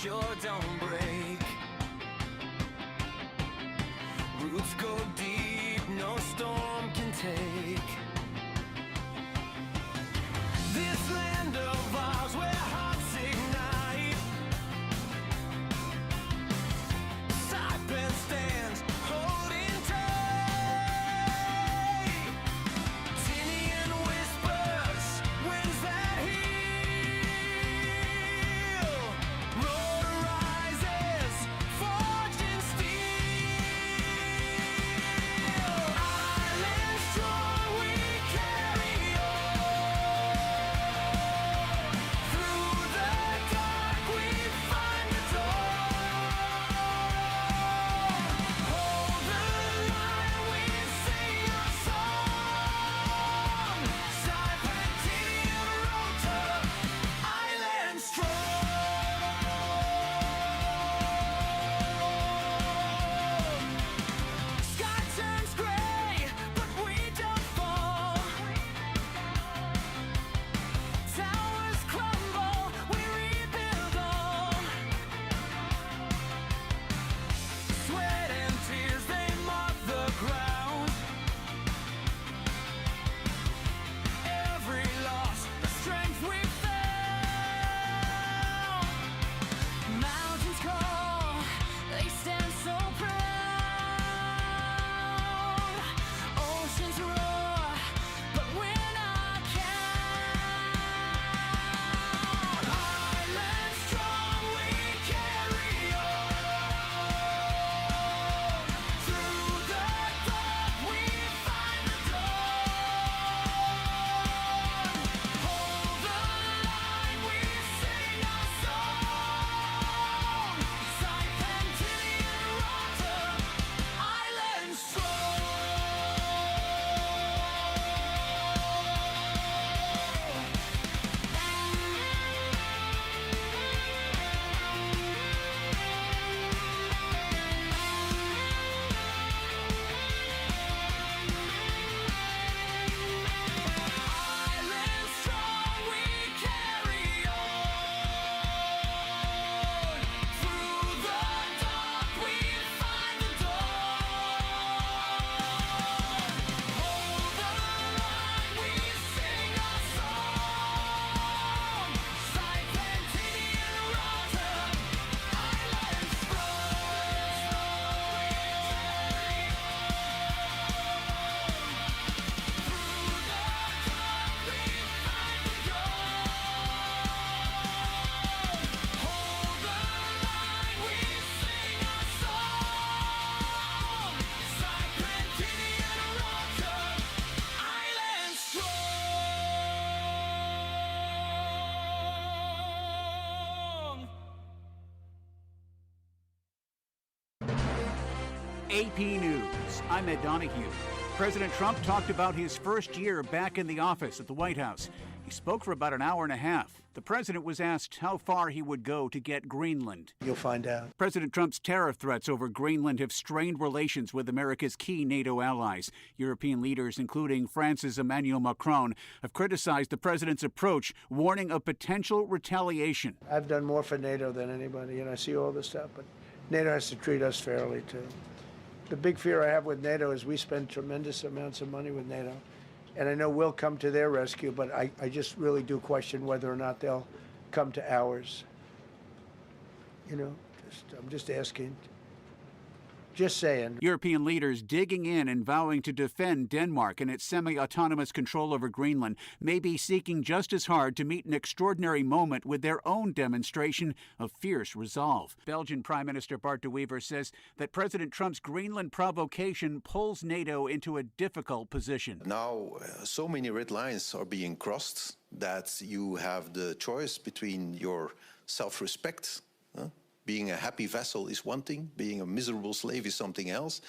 Sure don't break. Roots go deep, no storm can take. This land of ours where hearts ignite. Saipan stands holding tight. Tinian whispers, winds that heal. Roar rises, forged in steel. Island strong, we carry on. Through the dark, we find the dawn. Hold the line, we sing our song. Saipan, Tinian, Rota, island strong. Sky turns gray, but we don't fall. Towers crumble, we rebuild all. Sweat and tears, they mark the ground. Every loss, the strength we found. Mountains call, they stand so proud. Oceans roar, but we're not cowed. Island strong, we carry on. Through the dark, we find the dawn. Hold the line, we sing our song. Saipan, Tinian, Rota, island Island strong, we carry on. Through the dark, we find the dawn. Hold the line, we sing our song. Saipan, Tinian, Rota, island AP News, I'm Ed Donahue. President Trump talked about his first year back in the office at the White House. He spoke for about an hour and a half. The president was asked how far he would go to get Greenland. You'll find out. President Trump's tariff threats over Greenland have strained relations with America's key NATO allies. European leaders, including France's Emmanuel Macron, have criticized the president's approach, warning of potential retaliation. I've done more for NATO than anybody, and I see all this stuff, but NATO has to treat us fairly, too. The big fear I have with NATO is we spend tremendous amounts of money with NATO, and I know we'll come to their rescue, but I just really do question whether or not they'll come to ours. You know, I'm just asking. Just saying. European leaders digging in and vowing to defend Denmark and its semi-autonomous control over Greenland may be seeking just as hard to meet an extraordinary moment with their own demonstration of fierce resolve. Belgian Prime Minister Bart de Wever says that President Trump's Greenland provocation pulls NATO into a difficult position. Now, so many red lines are being crossed that you have the choice between your self-respect. Being a happy vassal is one thing, being a miserable slave is something else.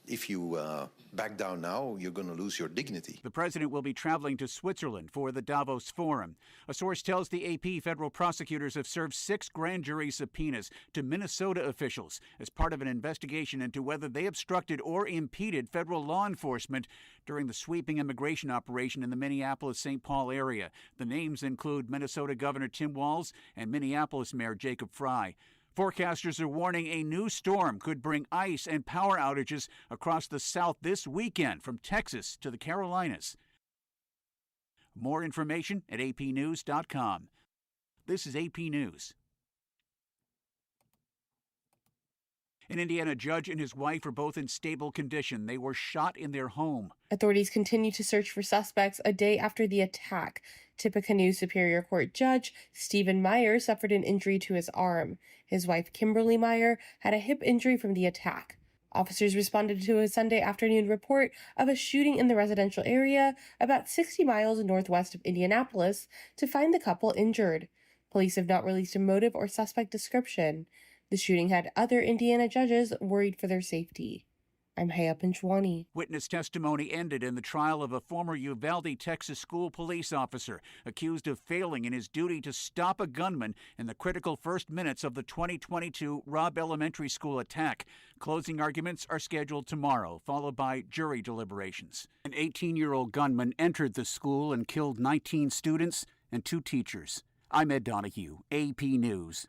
If you back down now, you're going to lose your dignity. The president will be traveling to Switzerland for the Davos Forum. A source tells the AP federal prosecutors have served 6 grand jury subpoenas to Minnesota officials as part of an investigation into whether they obstructed or impeded federal law enforcement during the sweeping immigration operation in the Minneapolis-St. Paul area. The names include Minnesota Governor Tim Walz and Minneapolis Mayor Jacob Frey. Forecasters are warning a new storm could bring ice and power outages across the South this weekend, from Texas to the Carolinas. More information at apnews.com. This is AP News. An Indiana judge and his wife are both in stable condition. They were shot in their home. Authorities continue to search for suspects a day after the attack. Tippecanoe Superior Court Judge Stephen Meyer suffered an injury to his arm. His wife, Kimberly Meyer, had a hip injury from the attack. Officers responded to a Sunday afternoon report of a shooting in the residential area about 60 miles northwest of Indianapolis to find the couple injured. Police have not released a motive or suspect description. The shooting had other Indiana judges worried for their safety. I'm Haya Pinchwani. Witness testimony ended in the trial of a former Uvalde, Texas school police officer accused of failing in his duty to stop a gunman in the critical first minutes of the 2022 Robb Elementary School attack. Closing arguments are scheduled tomorrow, followed by jury deliberations. An 18-year-old gunman entered the school and killed 19 students and 2 teachers. I'm Ed Donahue, AP News.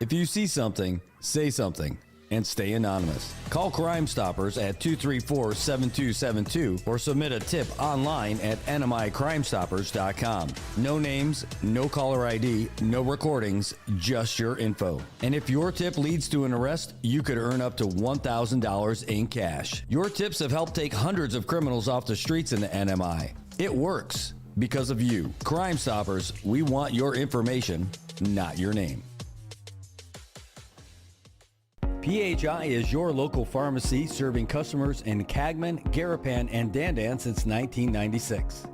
If you see something, say something, and stay anonymous. Call Crime Stoppers at 234-7272 or submit a tip online at nmicrimestoppers.com. No names, no caller ID, no recordings, just your info. And if your tip leads to an arrest, you could earn up to $1,000 in cash. Your tips have helped take hundreds of criminals off the streets in the NMI. It works because of you. Crime Stoppers, we want your information, not your name. PHI is your local pharmacy serving customers in Cagman, Garapan, and Dandan since 1996.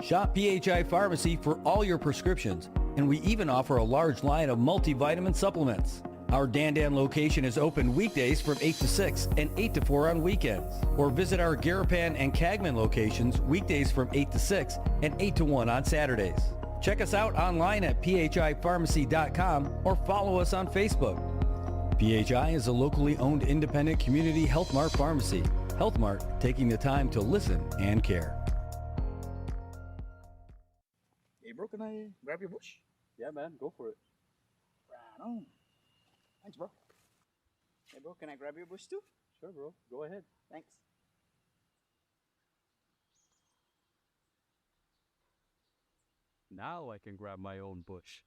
Shop PHI Pharmacy for all your prescriptions, and we even offer a large line of multivitamin supplements. Our Dandan location is open weekdays from 8 to 6 and 8 to 4 on weekends. Or visit our Garapan and Cagman locations weekdays from 8 to 6 and 8 to 1 on Saturdays. Check us out online at phipharmacy.com or follow us on Facebook. PHI is a locally owned independent community Health Mart pharmacy. Health Mart, taking the time to listen and care. Hey bro, can I grab your bush? Yeah, man, go for it. Right on. Thanks, bro. Hey bro, can I grab your bush too? Sure, bro. Go ahead. Thanks. Now I can grab my own bush.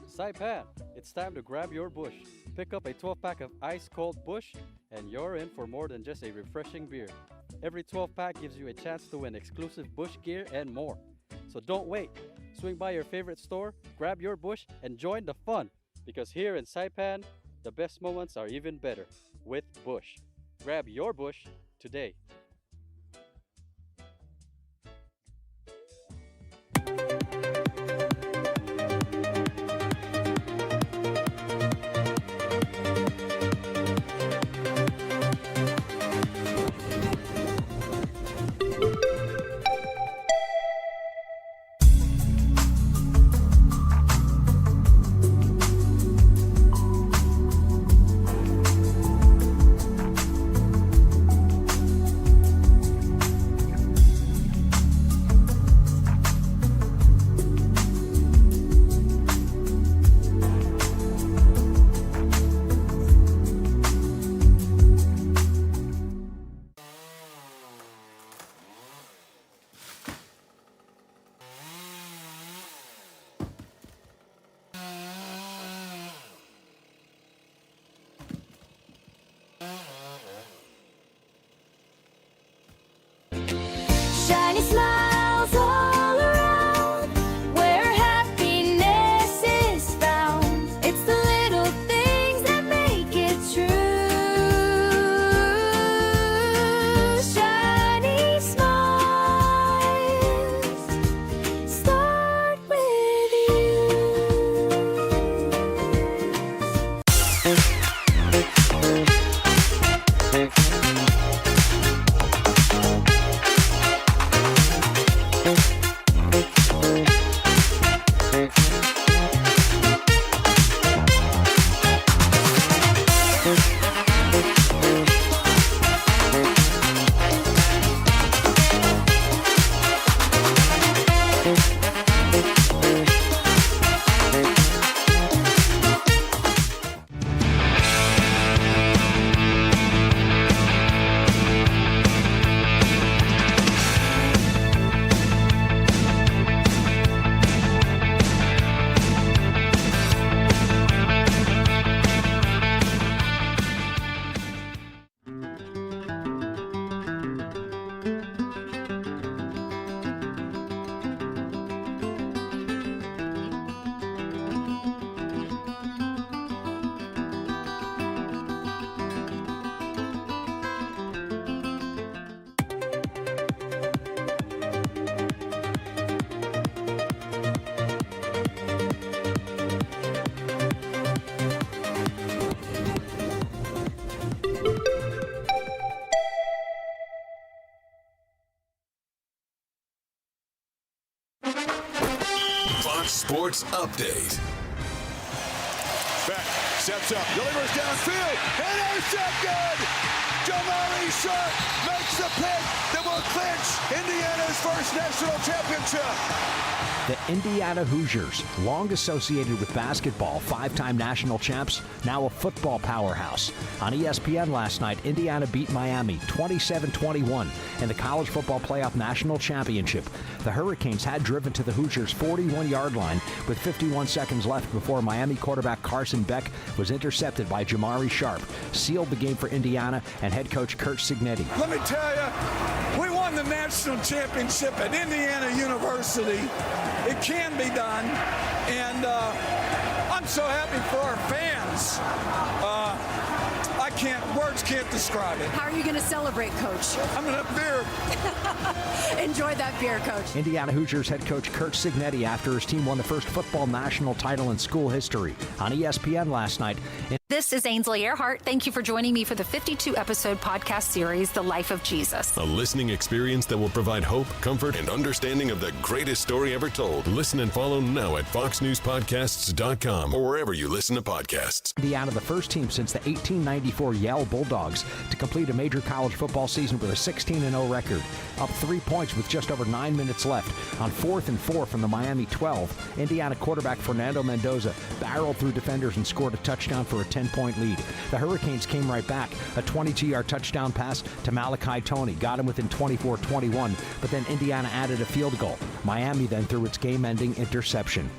Saipan, it's time to grab your bush. Pick up a 12-pack of ice-cold bush, and you're in for more than just a refreshing beer. Every 12-pack gives you a chance to win exclusive bush gear and more. So don't wait. Swing by your favorite store, grab your bush, and join the fun. Because here in Saipan, the best moments are even better with Bush. Grab your bush today. Shiny smiles all around, where happiness is found. It's the little things that make it true. Shiny smiles start with you. Sports Update. Beck steps up, delivers downfield, intercepted! Jamari Sharp makes the pick that will clinch Indiana's first national championship. The Indiana Hoosiers, long associated with basketball, 5-time national champs, now a football powerhouse. On ESPN last night, Indiana beat Miami 27-21 in the College Football Playoff National Championship. The Hurricanes had driven to the Hoosiers' 41-yard line with 51 seconds left before Miami quarterback Carson Beck was intercepted by Jamari Sharp, sealed the game for Indiana and head coach Curt Cignetti. Let me tell you, we won the national championship at Indiana University. It can be done, and I'm so happy for our fans. Words can't describe it. How are you going to celebrate, Coach? I'm going to have beer. Enjoy that beer, Coach. Indiana Hoosiers head coach Curt Cignetti after his team won the first football national title in school history. On ESPN last night. This is Ainsley Earhart. Thank you for joining me for the 52-episode podcast series, The Life of Jesus. A listening experience that will provide hope, comfort, and understanding of the greatest story ever told. Listen and follow now at foxnewspodcasts.com or wherever you listen to podcasts. Indiana, the first team since the 1894 Yale Bulldogs to complete a major college football season with a 16-0 record. Up 3 points with just over 9 minutes left. On 4th and 4 from the Miami 12, Indiana quarterback Fernando Mendoza barreled through defenders and scored a touchdown for a 10-point lead. The Hurricanes came right back. A 22-yard touchdown pass to Malachi Toney got him within 24-21, but then Indiana added a field goal. Miami then threw its game-ending interception.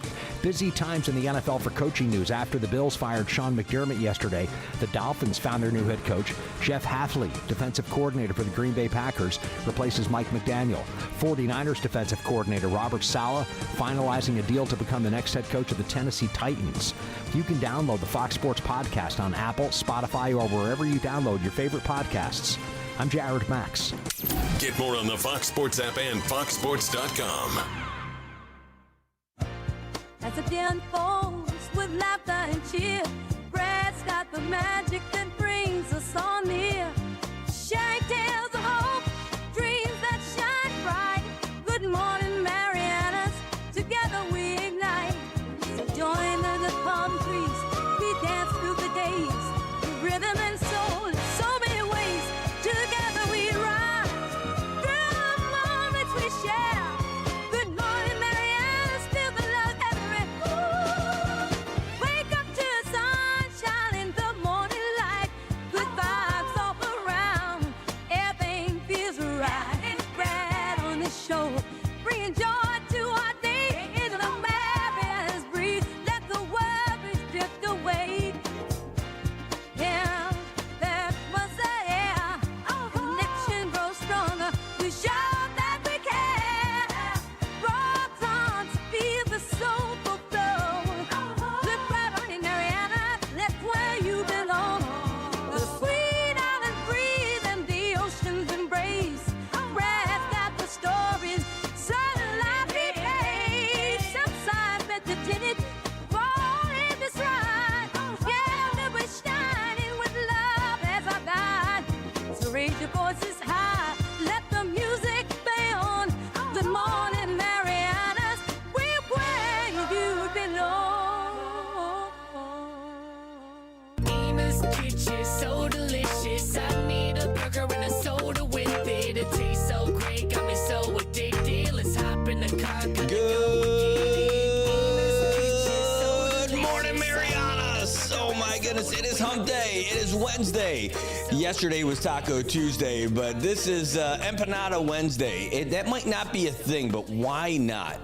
Busy times in the NFL for coaching news. After the Bills fired Sean McDermott yesterday, the Dolphins found their new head coach. Jeff Hafley, defensive coordinator for the Green Bay Packers, replaces Mike McDaniel. 49ers defensive coordinator Robert Saleh finalizing a deal to become the next head coach of the Tennessee Titans. You can download the Fox Sports Podcast on Apple, Spotify, or wherever you download your favorite podcasts. I'm Jared Max. Get more on the Fox Sports app and foxsports.com. As the day unfolds with laughter and cheer, Brad's got the magic that brings us all near. Sharing tales of hope, dreams that shine bright. Good morning, Marianas, together we ignite. So join the good palm trees, we dance through the days. The rhythm and soul in so many ways. Together we rise through the moments we share. Good morning, Marianas, feel the love everywhere. Wake up to the sunshine in the morning light. Good vibes all around, everything feels right. Brad on the show, bringing joy to our day. Into the Marianas breeze, let the worries drift away. Yeah, that was the air. Connection grows stronger. We show that we care. Rock on to feel the soulful flow. Look right on in Mariana, that's where you belong. The sweet island breeze and the ocean's embrace. Brad's got the stories, sunlight we face. Some signs meant to tint it, fall in this ride. Yeah, we're shining with love as our guide. So raise your voices high, let the music play on. Good morning, Marianas, we're where you belong. Nina's Kitchen, so delicious. I need a burger and a soda with it. It tastes so great, got me so addicted. Let's hop in the car. Good morning, Marianas. Oh my goodness, it is hump day. It is Wednesday. Yesterday was Taco Tuesday, but this is Empanada Wednesday. That might not be a thing, but why not?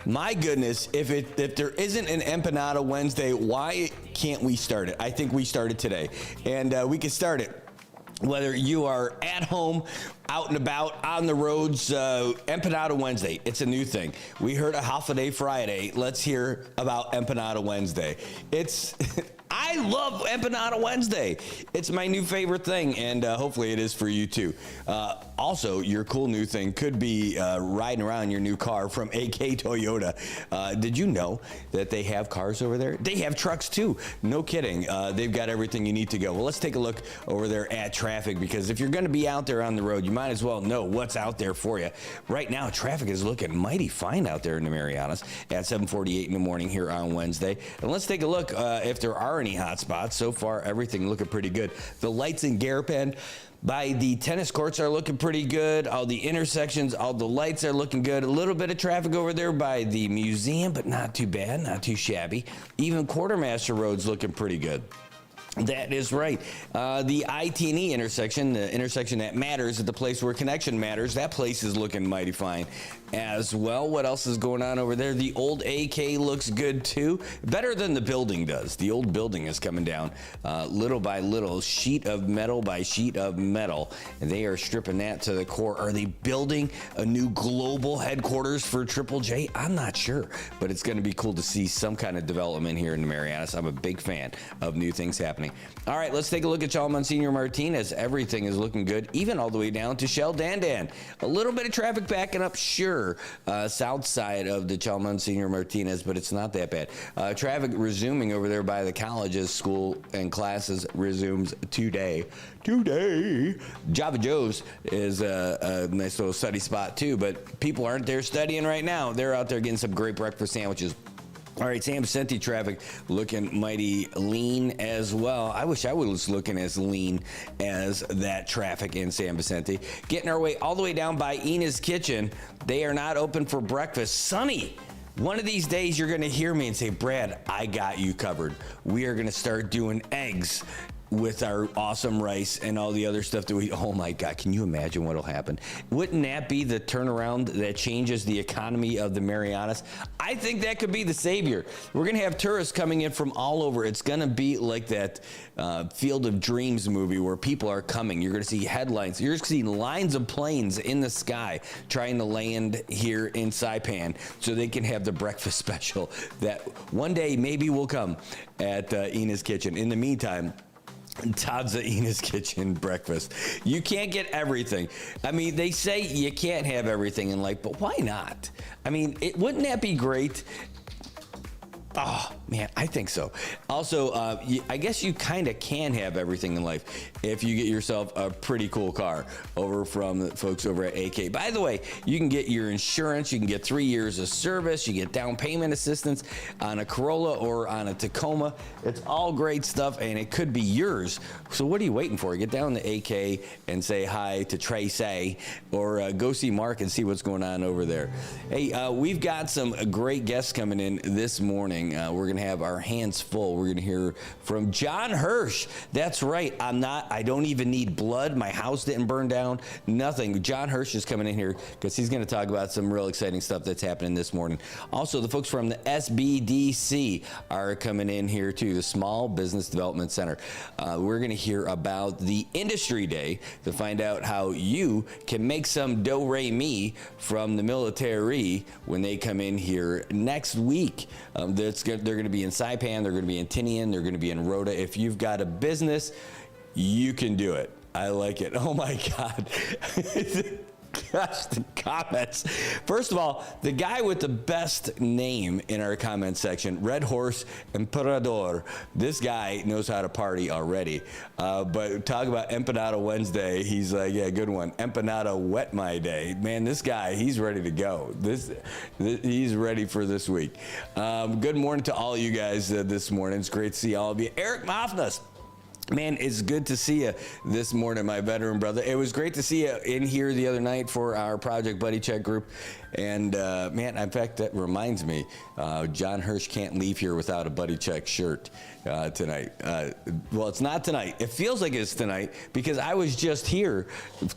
My goodness, if there isn't an Empanada Wednesday, why can't we start it? I think we started today, and we can start it. Whether you are at home, out and about, on the roads, Empanada Wednesday, it's a new thing. We heard a Holiday Friday. Let's hear about Empanada Wednesday. I I love Empanada Wednesday. It's my new favorite thing, and hopefully it is for you too. Also, your cool new thing could be riding around your new car from AK Toyota. Did you know that they have cars over there? They have trucks too. No kidding. They've got everything you need to go. Well, let's take a look over there at traffic, because if you're going to be out there on the road, you might as well know what's out there for you. Right now, traffic is looking mighty fine out there in the Marianas at 7:48 in the morning here on Wednesday. And let's take a look if there are any hot spots. So far, everything looking pretty good. The lights in Garapan by the tennis courts are looking pretty good. All the intersections, all the lights are looking good. A little bit of traffic over there by the museum, but not too bad, not too shabby. Even Quartermaster Road's looking pretty good. That is right. The I-10E intersection, the intersection that matters, at the place where connection matters, that place is looking mighty fine as well. What else is going on over there? The old AK looks good too. Better than the building does. The old building is coming down little by little, sheet of metal by sheet of metal. And they are stripping that to the core. Are they building a new global headquarters for Triple J? I'm not sure, but it's going to be cool to see some kind of development here in the Marianas. I'm a big fan of new things happening. All right, let's take a look at Chalmonsenior Martinez. Everything is looking good, even all the way down to Shell Dandan. A little bit of traffic backing up, sure, south side of the Chalmonsenior Martinez, but it's not that bad. Traffic resuming over there by the colleges, school and classes resumes today. Java Joe's is a nice little study spot too, but people aren't there studying right now. They're out there getting some great breakfast sandwiches. All right, San Vicente traffic looking mighty lean as well. I wish I was looking as lean as that traffic in San Vicente. Getting our way all the way down by Ina's Kitchen. They are not open for breakfast. Sunny. One of these days you're going to hear me and say, Brad, I got you covered. We are going to start doing eggs with our awesome rice and all the other stuff that we, oh my God, can you imagine what'll happen? Wouldn't that be the turnaround that changes the economy of the Marianas? I think that could be the savior. We're gonna have tourists coming in from all over. It's gonna be like that Field of Dreams movie where people are coming. You're gonna see headlines. You're gonna see lines of planes in the sky trying to land here in Saipan so they can have the breakfast special that one day maybe will come at Ina's Kitchen. In the meantime, Todd's at Ina's Kitchen breakfast. You can't get everything. I mean, they say you can't have everything in life, but why not? I mean, wouldn't that be great? Oh, man, I think so. Also, I guess you kind of can have everything in life if you get yourself a pretty cool car over from the folks over at AK. By the way, you can get your insurance. You can get 3 years of service. You get down payment assistance on a Corolla or on a Tacoma. It's all great stuff, and it could be yours. So what are you waiting for? Get down to AK and say hi to Tracy, or go see Mark and see what's going on over there. Hey, we've got some great guests coming in this morning. We're going to have our hands full. We're going to hear from John Hirsch. That's right. I don't even need blood. My house didn't burn down. Nothing. John Hirsch is coming in here because he's going to talk about some real exciting stuff that's happening this morning. Also, the folks from the SBDC are coming in here too, the Small Business Development Center. We're going to hear about the Industry Day to find out how you can make some do-re-mi from the military when they come in here next week. They're going to be in Saipan, they're going to be in Tinian, they're going to be in Rhoda. If you've got a business, you can do it. I like it. Oh my God. Gosh, the comments. First of all, the guy with the best name in our comment section, Red Horse Emperador. This guy knows how to party already. But talk about Empanada Wednesday. He's like, yeah, good one. Empanada Wet My Day. Man, this guy, he's ready to go. He's ready for this week. Good morning to all you guys this morning. It's great to see all of you. Eric Mafnas. Man, it's good to see you this morning, my veteran brother. It was great to see you in here the other night for our Project Buddy Check group. And, man, in fact, that reminds me, John Hirsch can't leave here without a Buddy Check shirt tonight. Well, it's not tonight. It feels like it's tonight because I was just here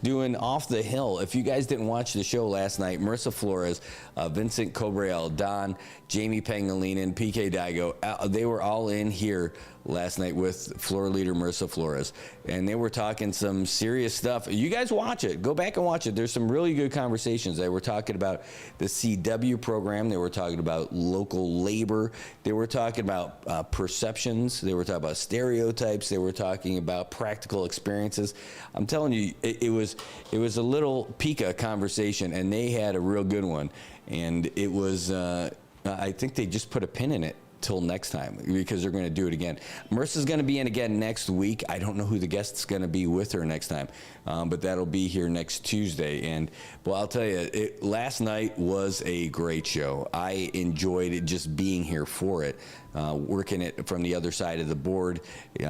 doing Off the Hill. If you guys didn't watch the show last night, Marissa Flores, Vincent Cobriel, Don, Jamie Pangolinan, PK Daigo, they were all in here last night with floor leader Marissa Flores, and they were talking some serious stuff. You guys watch it. Go back and watch it. There's some really good conversations. They were talking about the CW program. They were talking about local labor. They were talking about perceptions. They were talking about stereotypes. They were talking about practical experiences. I'm telling you, it was a little Pika conversation, and they had a real good one. And it was, I think they just put a pin in it till next time, because they're going to do it again. Marissa's going to be in again next week. I don't know who the guest's going to be with her next time, but that'll be here next Tuesday. And well, I'll tell you, last night was a great show. I enjoyed it, just being here for it, working it from the other side of the board,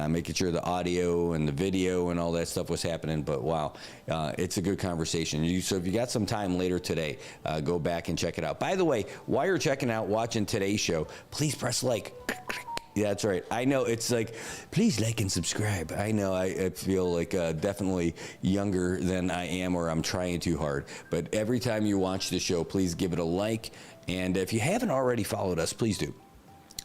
making sure the audio and the video and all that stuff was happening. But wow, it's a good conversation. So if you got some time later today, go back and check it out. By the way, while you're watching today's show, please press like. Yeah, that's right. I know it's like, please like and subscribe. I know I feel like definitely younger than I am, or I'm trying too hard. But every time you watch the show, please give it a like. And if you haven't already followed us, please do.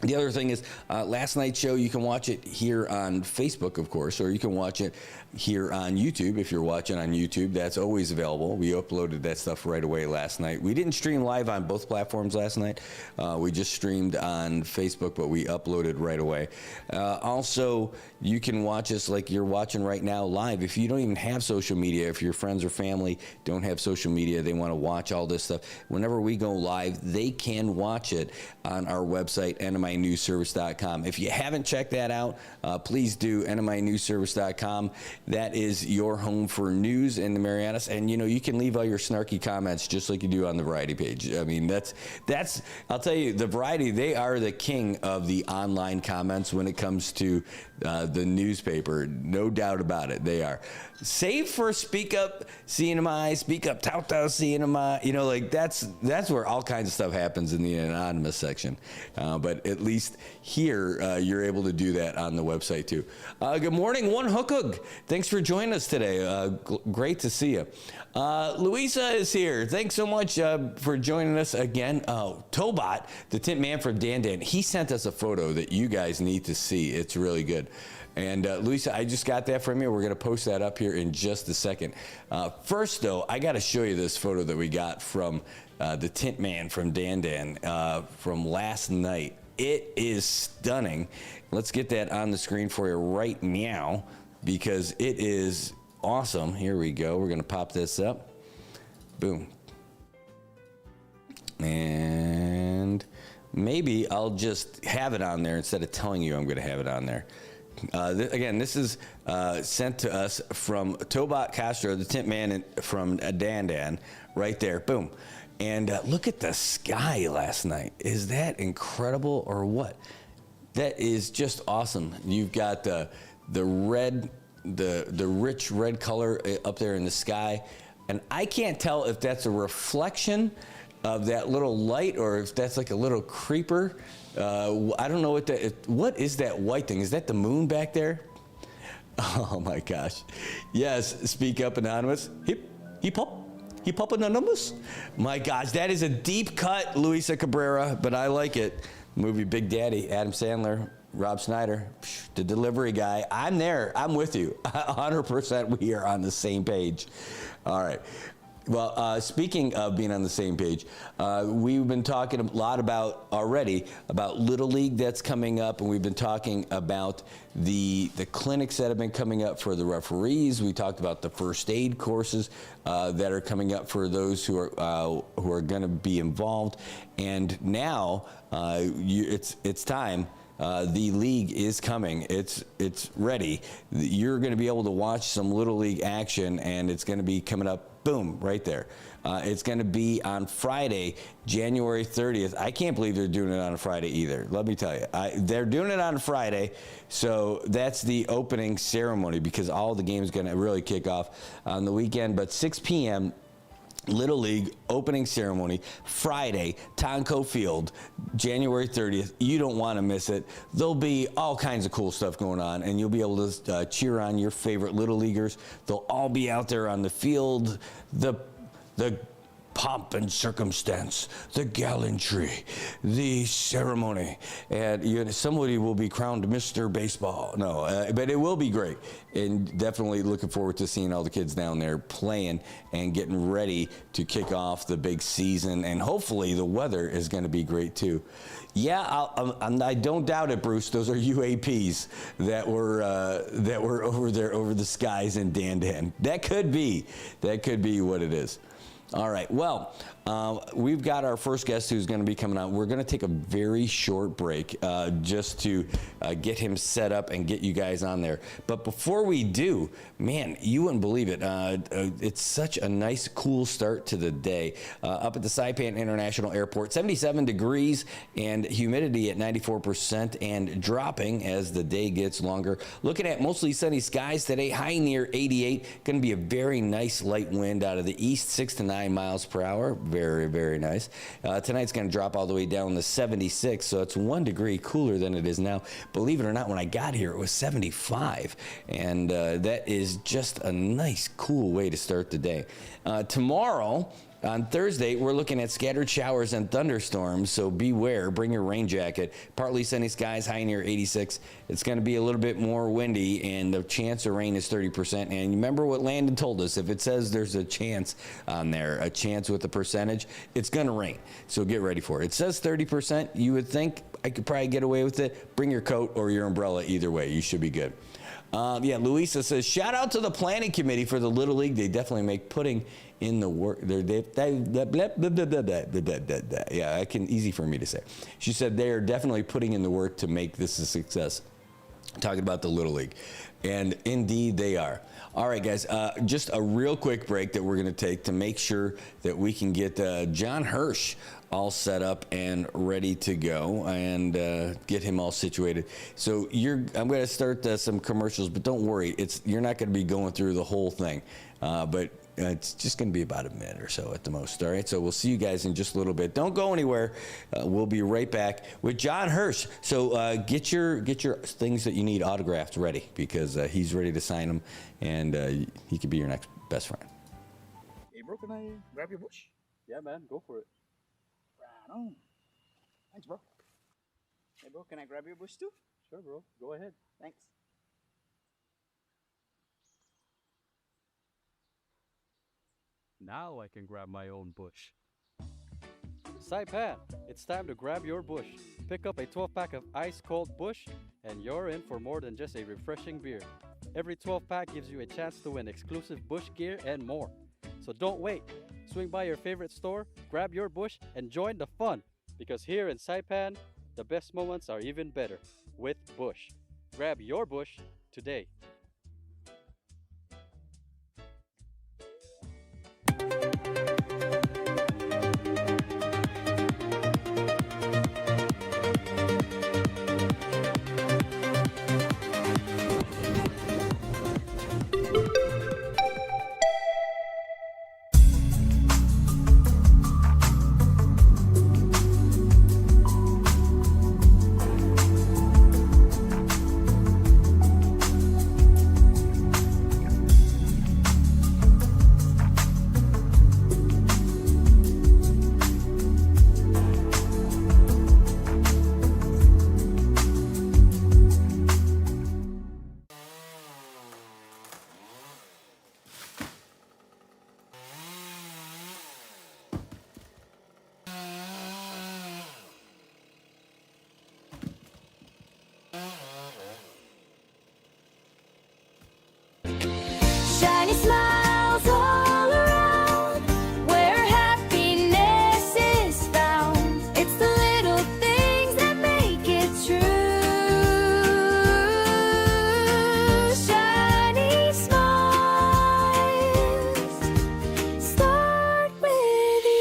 The other thing is, last night's show, you can watch it here on Facebook, of course, or you can watch it here on YouTube. If you're watching on YouTube, that's always available. We uploaded that stuff right away last night. We didn't stream live on both platforms last night. We just streamed on Facebook, but we uploaded right away. Also, you can watch us like you're watching right now live. If you don't even have social media, if your friends or family don't have social media, they want to watch all this stuff, whenever we go live, they can watch it on our website, nminewsservice.com. If you haven't checked that out, please do, nminewsservice.com. That is your home for news in the Marianas. And, you can leave all your snarky comments just like you do on the Variety page. I mean, that's I'll tell you, the Variety, they are the king of the online comments when it comes to the newspaper. No doubt about it. They are. Save for Speak Up CNMI, Speak Up Tauta CNMI. That's where all kinds of stuff happens in the anonymous section. But at least here, you're able to do that on the website too. Good morning, One Hookug. Thanks for joining us today. Great to see you. Louisa is here. Thanks so much for joining us again. Tobot, the tint man from Dan, he sent us a photo that you guys need to see. It's really good. And Louisa, I just got that from you. We're going to post that up here in just a second. First, though, I got to show you this photo that we got from the tint man from Dan from last night. It is stunning. Let's get that on the screen for you right now, because it is awesome. Here we go. We're going to pop this up. Boom. And maybe I'll just have it on there instead of telling you I'm going to have it on there. Again, this is sent to us from Tobot Castro, the tint man from Dan, right there. Boom. And look at the sky last night. Is that incredible or what? That is just awesome. You've got the red, the rich red color up there in the sky. And I can't tell if that's a reflection of that little light or if that's like a little creeper. I don't know what is that white thing? Is that the moon back there? Oh my gosh. Yes, Speak Up Anonymous. Hip hop anonymous. My gosh, that is a deep cut, Luisa Cabrera, but I like it. Movie Big Daddy, Adam Sandler, Rob Schneider, the delivery guy. I'm there. I'm with you. 100% we are on the same page. All right. Well, speaking of being on the same page, we've been talking a lot about Little League that's coming up, and we've been talking about the clinics that have been coming up for the referees. We talked about the first aid courses that are coming up for those who are going to be involved. And now it's time. The league is coming. It's ready. You're going to be able to watch some Little League action, and it's going to be coming up. Boom, right there. It's going to be on Friday, January 30th. I can't believe they're doing it on a Friday either. Let me tell you. They're doing it on a Friday, so that's the opening ceremony, because all the games are going to really kick off on the weekend. But 6 p.m., Little League opening ceremony, Friday, Tonko Field, January 30th. You don't want to miss it. There'll be all kinds of cool stuff going on, and you'll be able to cheer on your favorite Little Leaguers. They'll all be out there on the field. The pomp and circumstance, the gallantry, the ceremony, and somebody will be crowned Mr. Baseball. No, but it will be great, and definitely looking forward to seeing all the kids down there playing and getting ready to kick off the big season, and hopefully the weather is going to be great too. Yeah, I don't doubt it, Bruce. Those are UAPs that were over there over the skies in Dandan. That could be what it is. All right. Well, we've got our first guest who's going to be coming on. We're going to take a very short break just to get him set up and get you guys on there. But before we do, man, you wouldn't believe it. It's such a nice, cool start to the day. Up at the Saipan International Airport, 77 degrees and humidity at 94% and dropping as the day gets longer. Looking at mostly sunny skies today, high near 88. Going to be a very nice light wind out of the east, 6 to 9 miles per hour. Very, very nice. Tonight's going to drop all the way down to 76, so it's 1 degree cooler than it is now. Believe it or not, when I got here, it was 75, and that is just a nice, cool way to start the day. Tomorrow, on Thursday, we're looking at scattered showers and thunderstorms, so beware. Bring your rain jacket. Partly sunny skies, high near 86. It's going to be a little bit more windy, and the chance of rain is 30%. And remember what Landon told us. If it says there's a chance on there, a chance with a percentage, it's going to rain. So get ready for it. It says 30%. You would think I could probably get away with it. Bring your coat or your umbrella. Either way, you should be good. Yeah, Luisa says, shout out to the planning committee for the Little League. They definitely make putting in the work. Yeah, easy for me to say. She said they are definitely putting in the work to make this a success. Talking about the Little League. And indeed they are. All right, guys, just a real quick break that we're going to take to make sure that we can get John Hirsch all set up and ready to go and get him all situated. So I'm going to start some commercials, but don't worry, you're not going to be going through the whole thing, but it's just going to be about a minute or so at the most. All right, so we'll see you guys in just a little bit. Don't go anywhere. We'll be right back with John Hirsch. So get your things that you need autographed ready, because he's ready to sign them, and he could be your next best friend. Hey, bro, can I grab your bush? Yeah, man, go for it. Right on. Thanks, bro. Hey, bro, can I grab your bush too? Sure, bro. Go ahead. Thanks. Now I can grab my own bush. Saipan, it's time to grab your bush. Pick up a 12-pack of ice-cold Busch, and you're in for more than just a refreshing beer. Every 12-pack gives you a chance to win exclusive Busch gear and more. So don't wait. Swing by your favorite store, grab your Busch, and join the fun. Because here in Saipan, the best moments are even better with Busch. Grab your Busch today. Shiny smiles all around, where happiness is found. It's the little things that make it true. Shiny smiles start with you.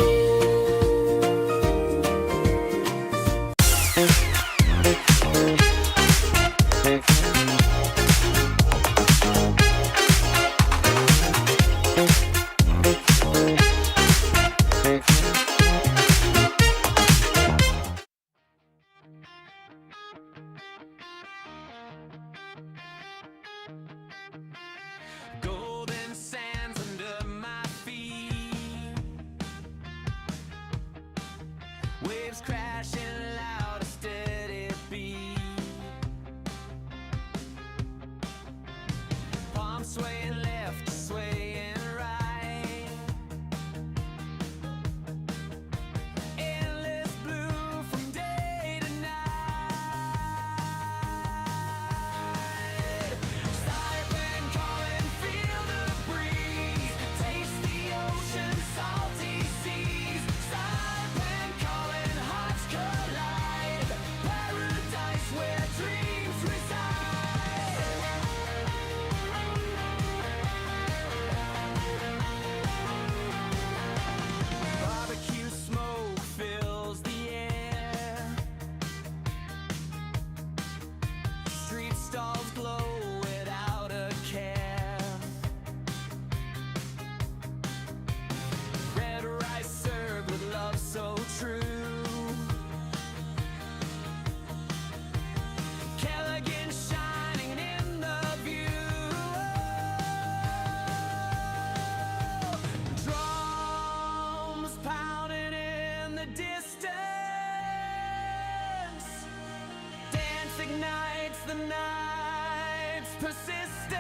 persistence.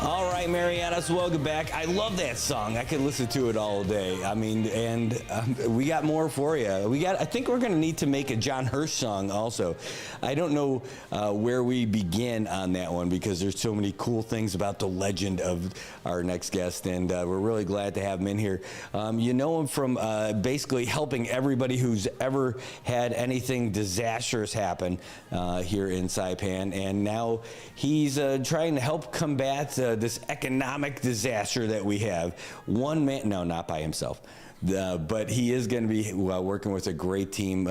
All right, Marianas, welcome back. I love that song. I could listen to it all day. I mean, and we got more for you. I think we're going to need to make a John Hirsch song also. I don't know where we begin on that one because there's so many cool things about the legend of our next guest, and we're really glad to have him in here. You know him from basically helping everybody who's ever had anything disastrous happen here in Saipan, and now he's trying to help combat this economic disaster that we have. One man, no, not by himself, but he is going to be working with a great team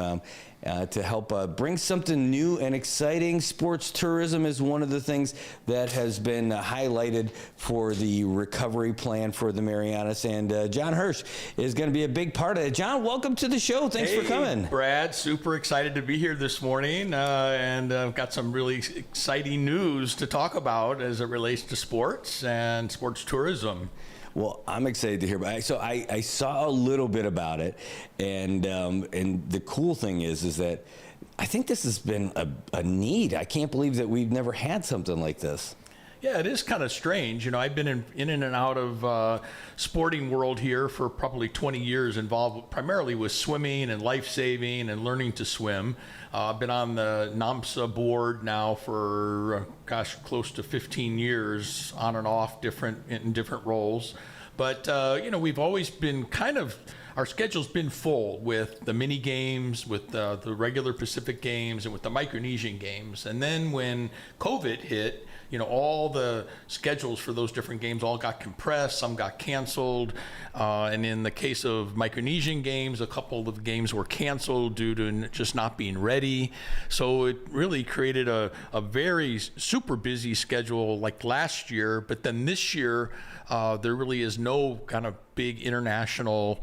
to help bring something new and exciting. Sports tourism is one of the things that has been highlighted for the recovery plan for the Marianas, and John Hirsch is going to be a big part of it. John, welcome to the show. Thanks for coming. Brad, super excited to be here this morning, and I've got some really exciting news to talk about as it relates to sports and sports tourism. Well, I'm excited to hear about it. So I saw a little bit about it, and the cool thing is that I think this has been a need. I can't believe that we've never had something like this. Yeah, it is kind of strange. You know, I've been in and out of sporting world here for probably 20 years, involved primarily with swimming and life saving and learning to swim. I've been on the NAMSA board now for, close to 15 years, on and off, in different roles. But, you know, we've always been our schedule's been full with the mini games, with the regular Pacific games, and with the Micronesian games. And then when COVID hit, you know, all the schedules for those different games all got compressed, some got canceled. And in the case of Micronesian games, a couple of games were canceled due to just not being ready. So it really created a very super busy schedule like last year. But then this year, there really is no kind of big international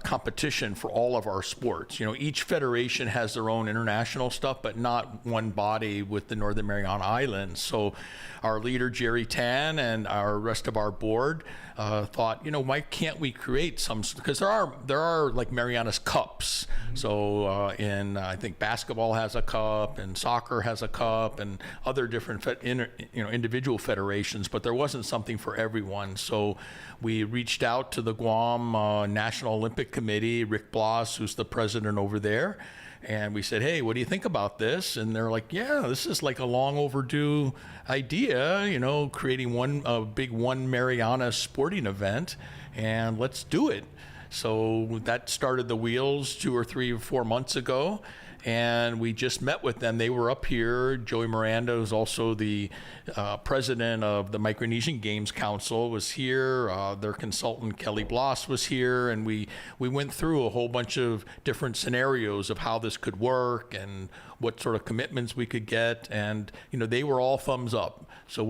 competition for all of our sports. You know, each federation has their own international stuff, but not one body with the Northern Mariana Islands. So our leader, Jerry Tan, and our rest of our board thought, you know, why can't we create some, because there are like Marianas Cups. So I think basketball has a cup, and soccer has a cup, and other different individual federations, but there wasn't something for everyone. So we reached out to the Guam National Olympic Committee, Rick Bloss, who's the president over there, and we said, hey, what do you think about this? And they're like, yeah, this is like a long overdue idea, you know, creating a big one Marianas sporting event, and let's do it. So that started the wheels 2 or 3 or 4 months ago, and we just met with them. They were up here. Joey Miranda, who's also the president of the Micronesian Games Council, was here. Their consultant, Kelly Bloss, was here, and we went through a whole bunch of different scenarios of how this could work and what sort of commitments we could get, and you know, they were all thumbs up. So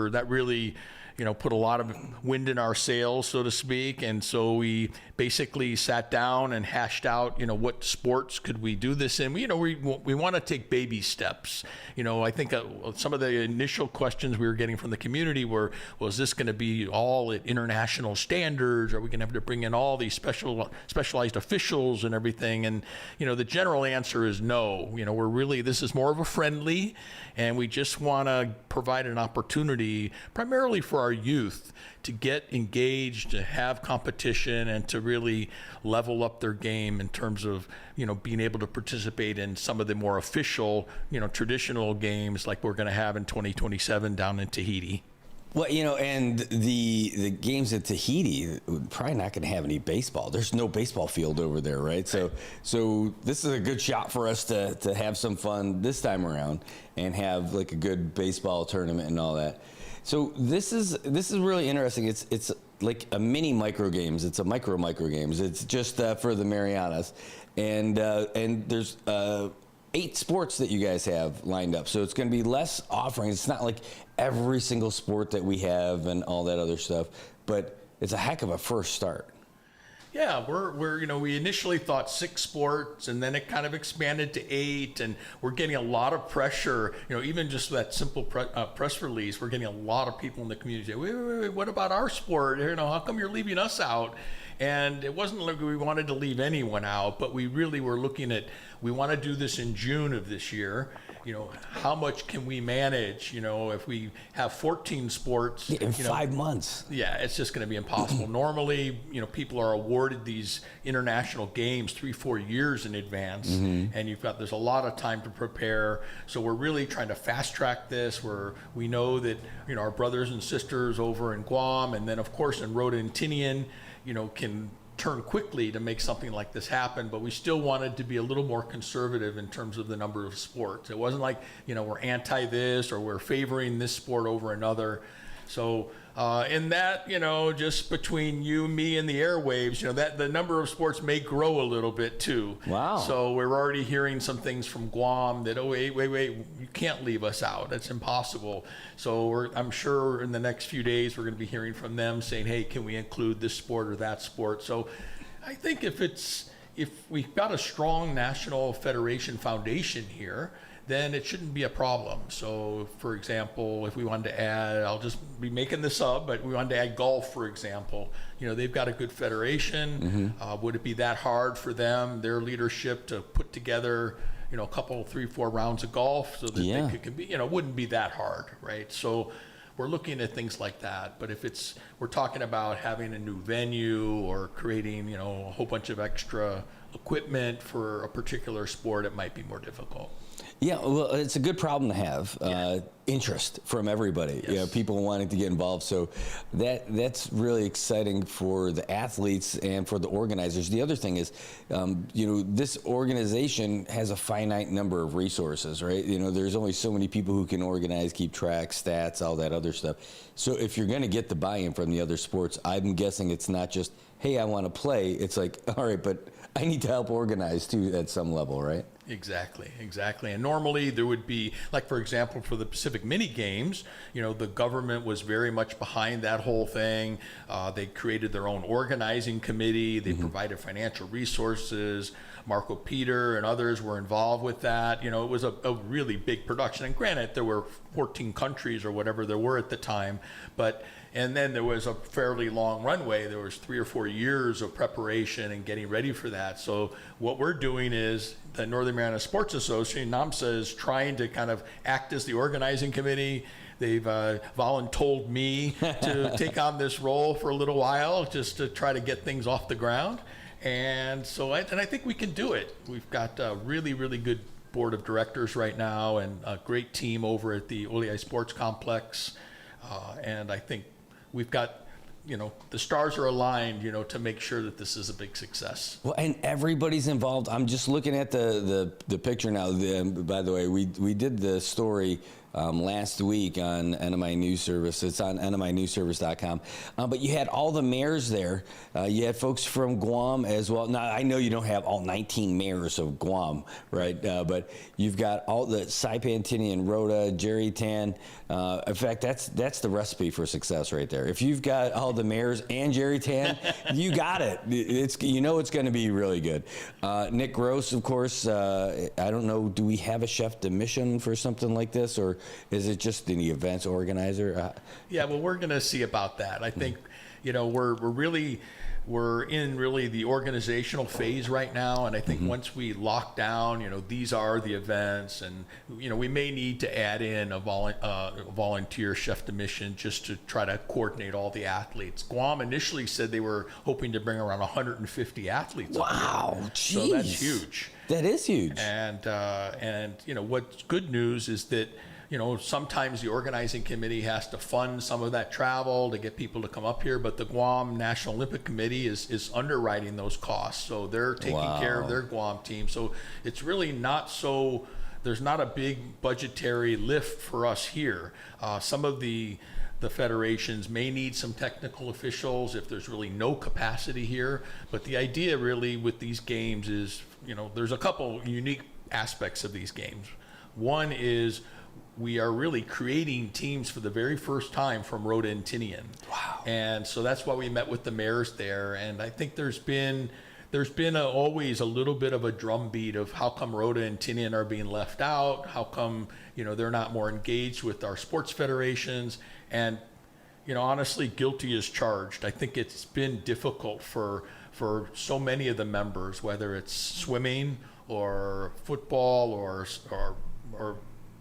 that really, you know, put a lot of wind in our sails, so to speak. And so we basically sat down and hashed out, you know, what sports could we do this in. We want to take baby steps. You know, I think some of the initial questions we were getting from the community were, was this going to be all at international standards? Are we going to have to bring in all these specialized officials and everything? And, you know, the general answer is no. You know, this is more of a friendly, and we just want to provide an opportunity primarily for our youth to get engaged, to have competition, and to really level up their game in terms of, you know, being able to participate in some of the more official, you know, traditional games like we're going to have in 2027 down in Tahiti. Well, you know, and the games at Tahiti, probably not going to have any baseball. There's no baseball field over there, right? So this is a good shot for us to have some fun this time around and have like a good baseball tournament and all that. So this is really interesting. It's like a mini micro games. It's a micro games. It's just for the Marianas, and there's 8 sports that you guys have lined up. So it's going to be less offerings. It's not like every single sport that we have and all that other stuff, but it's a heck of a first start. Yeah, we're you know, we initially thought 6 sports, and then it kind of expanded to 8, and we're getting a lot of pressure. You know, even just that simple press release, we're getting a lot of people in the community say, wait, what about our sport? You know, how come you're leaving us out? And it wasn't like we wanted to leave anyone out, but we really were looking at, we want to do this in June of this year. How much can we manage? If we have 14 sports in 5 months. Yeah, it's just going to be impossible. Normally, people are awarded these international games 3-4 years in advance, and there's a lot of time to prepare. So we're really trying to fast track this. We know that our brothers and sisters over in Guam, and then of course in Rota and Tinian, can turn quickly to make something like this happen, but we still wanted to be a little more conservative in terms of the number of sports. It wasn't like, we're anti this or we're favoring this sport over another. So in that, just between you, me, and the airwaves, that the number of sports may grow a little bit too. Wow. So we're already hearing some things from Guam that, wait, you can't leave us out. That's impossible. So I'm sure in the next few days we're going to be hearing from them saying, hey, can we include this sport or that sport? So I think if we've got a strong national federation foundation here, then it shouldn't be a problem. So, for example, if we wanted to add, I'll just be making this up, but we wanted to add golf, for example. They've got a good federation. Would it be that hard for them, their leadership, to put together, a couple, 3-4 rounds of golf so that they could be, it wouldn't be that hard, right? So we're looking at things like that. But if we're talking about having a new venue or creating, a whole bunch of extra equipment for a particular sport, it might be more difficult. Yeah, well, it's a good problem to have. Interest from everybody. Yes. People wanting to get involved. So that's really exciting for the athletes and for the organizers. The other thing is, this organization has a finite number of resources, right? There's only so many people who can organize, keep track, stats, all that other stuff. So if you're going to get the buy-in from the other sports, I'm guessing it's not just, hey, I want to play. It's like, all right, but I need to help organize too at some level, right? Exactly. And normally there would be, like, for example, for the Pacific Mini Games, the government was very much behind that whole thing. They created their own organizing committee. They provided financial resources. Marco Peter and others were involved with that. It was a really big production. And granted, there were 14 countries or whatever there were at the time, and then there was a fairly long runway. There was 3 or 4 years of preparation and getting ready for that. So what we're doing is the Northern Marianas Sports Association, NAMSA, is trying to kind of act as the organizing committee. They've voluntold me to take on this role for a little while just to try to get things off the ground. And so I think we can do it. We've got a really, really good board of directors right now and a great team over at the Oleai Sports Complex. And I think we've got, the stars are aligned, to make sure that this is a big success. Well, and everybody's involved. I'm just looking at the picture now. By the way, we did the story last week on NMI News Service. It's on NMINewsService.com. But you had all the mayors there. You had folks from Guam as well. Now, I know you don't have all 19 mayors of Guam, right? But you've got all the Saipan, Tinian, Rota, Jerry Tan. In fact, that's the recipe for success right there. If you've got all the mayors and Jerry Tan, you got it. It's going to be really good. Nick Gross, of course. I don't know. Do we have a chef de mission for something like this, or is it just the events organizer? Yeah, well, we're going to see about that. I think, we're in really the organizational phase right now, and I think once we lock down, these are the events, and we may need to add in a volunteer chef de mission just to try to coordinate all the athletes. Guam initially said they were hoping to bring around 150 athletes. Wow, geez. So that's huge. That is huge. And what's good news is that sometimes the organizing committee has to fund some of that travel to get people to come up here, but the Guam National Olympic Committee is underwriting those costs. So they're taking care of their Guam team. So it's really there's not a big budgetary lift for us here. Some of the federations may need some technical officials if there's really no capacity here. But the idea really with these games is, there's a couple unique aspects of these games. One is we are really creating teams for the very first time from Rota and Tinian. Wow. And so that's why we met with the mayors there. And I think there's been always a little bit of a drumbeat of how come Rota and Tinian are being left out, how come they're not more engaged with our sports federations. And honestly, guilty as charged. I think it's been difficult for so many of the members, whether it's swimming or football or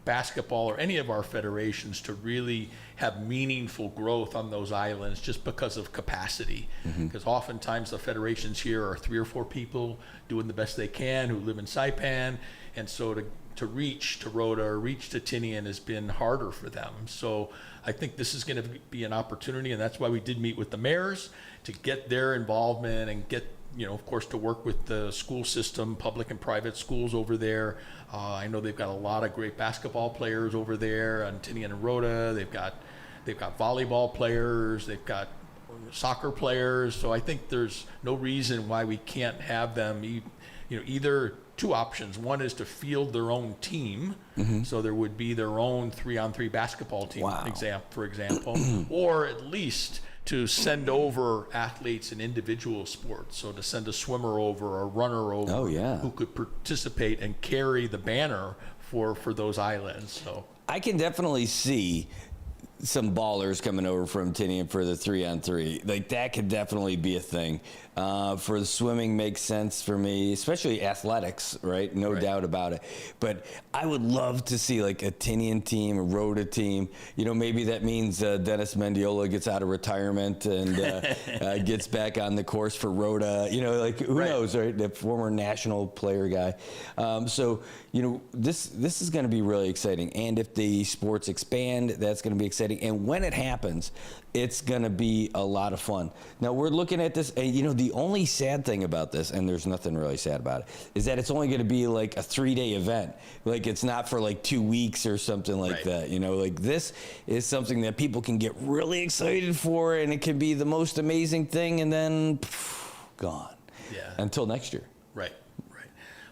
basketball or any of our federations, to really have meaningful growth on those islands just because of capacity. Because oftentimes the federations here are 3 or 4 people doing the best they can who live in Saipan, and so to reach to Rota or reach to Tinian has been harder for them. So I think this is going to be an opportunity, and that's why we did meet with the mayors to get their involvement and get, of course, to work with the school system, public and private schools over there. I know they've got a lot of great basketball players over there on Tinian and Rota. They've got volleyball players. They've got soccer players. So I think there's no reason why we can't have them, either 2 options. One is to field their own team. So there would be their own 3-on-3 basketball team, for example, or at least to send over athletes in individual sports. So to send a swimmer over or a runner over who could participate and carry the banner for those islands. So I can definitely see some ballers coming over from Tinian for the 3-on-3. Like, that could definitely be a thing. For the swimming makes sense for me, especially athletics, right? No doubt about it. But I would love to see like a Tinian team, a Rota team. Maybe that means Dennis Mendiola gets out of retirement and gets back on the course for Rota. Who knows, right? The former national player guy. This is going to be really exciting. And if the sports expand, that's going to be exciting. And when it happens, it's going to be a lot of fun. Now, we're looking at this, and the only sad thing about this, and there's nothing really sad about it, is that it's only going to be like a 3-day event. Like, it's not for like 2 weeks or something like that. This is something that people can get really excited for, and it can be the most amazing thing, and then gone. Yeah. Until next year. Right.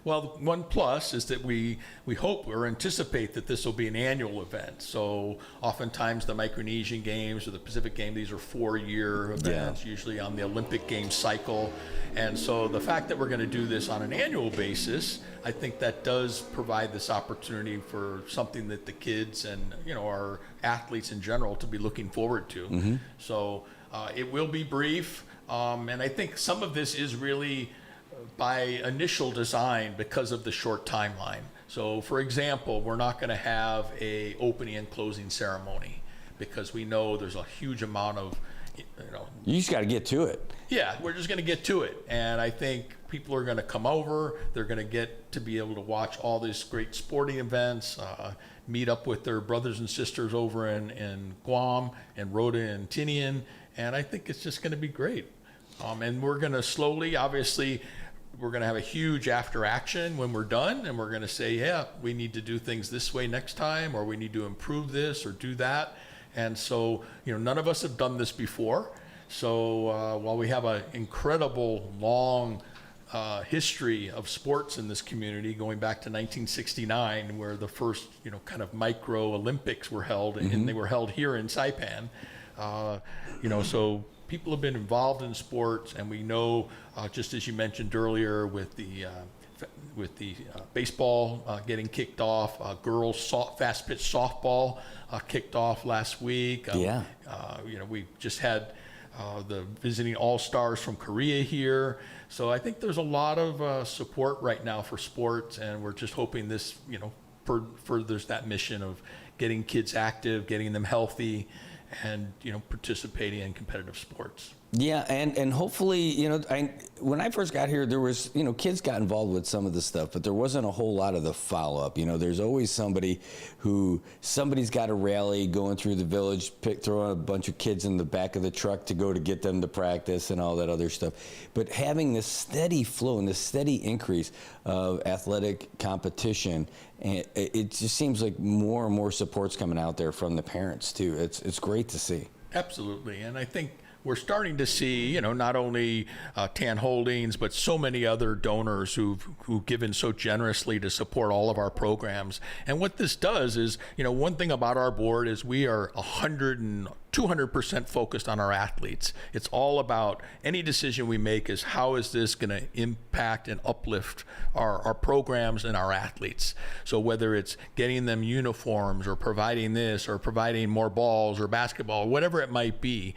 Well, one plus is that we hope or anticipate that this will be an annual event. So oftentimes the Micronesian Games or the Pacific Games, these are 4-year events, usually on the Olympic Games cycle. And so the fact that we're going to do this on an annual basis, I think that does provide this opportunity for something that the kids and our athletes in general to be looking forward to. So it will be brief, and I think some of this is really by initial design because of the short timeline. So, for example, we're not going to have a opening and closing ceremony because we know there's a huge amount of, You just got to get to it. Yeah, we're just going to get to it. And I think people are going to come over. They're going to get to be able to watch all these great sporting events, meet up with their brothers and sisters over in Guam and Rota and Tinian. And I think it's just going to be great. And we're going to slowly, obviously, we're going to have a huge after action when we're done, and we're going to say, yeah, we need to do things this way next time, or we need to improve this or do that. And so, none of us have done this before. So while we have an incredible long history of sports in this community going back to 1969, where the first, kind of micro Olympics were held, and they were held here in Saipan, so people have been involved in sports, and we know, just as you mentioned earlier, with the baseball getting kicked off, girls fast pitch softball kicked off last week. We just had the visiting all-stars from Korea here. So I think there's a lot of support right now for sports, and we're just hoping this, furthers that mission of getting kids active, getting them healthy, and participating in competitive sports. Yeah, and hopefully, when I first got here, there was, kids got involved with some of the stuff, but there wasn't a whole lot of the follow-up. There's always somebody's got a rally going through the village, throwing a bunch of kids in the back of the truck to get them to practice and all that other stuff. But having this steady flow and this steady increase of athletic competition, and it just seems like more and more support's coming out there from the parents too. It's great to see. Absolutely, and I think we're starting to see, not only Tan Holdings, but so many other donors who've given so generously to support all of our programs. And what this does is, one thing about our board is we are 100 200% focused on our athletes. It's all about any decision we make is how is this going to impact and uplift our programs and our athletes. So whether it's getting them uniforms or providing this or providing more balls or basketball, whatever it might be,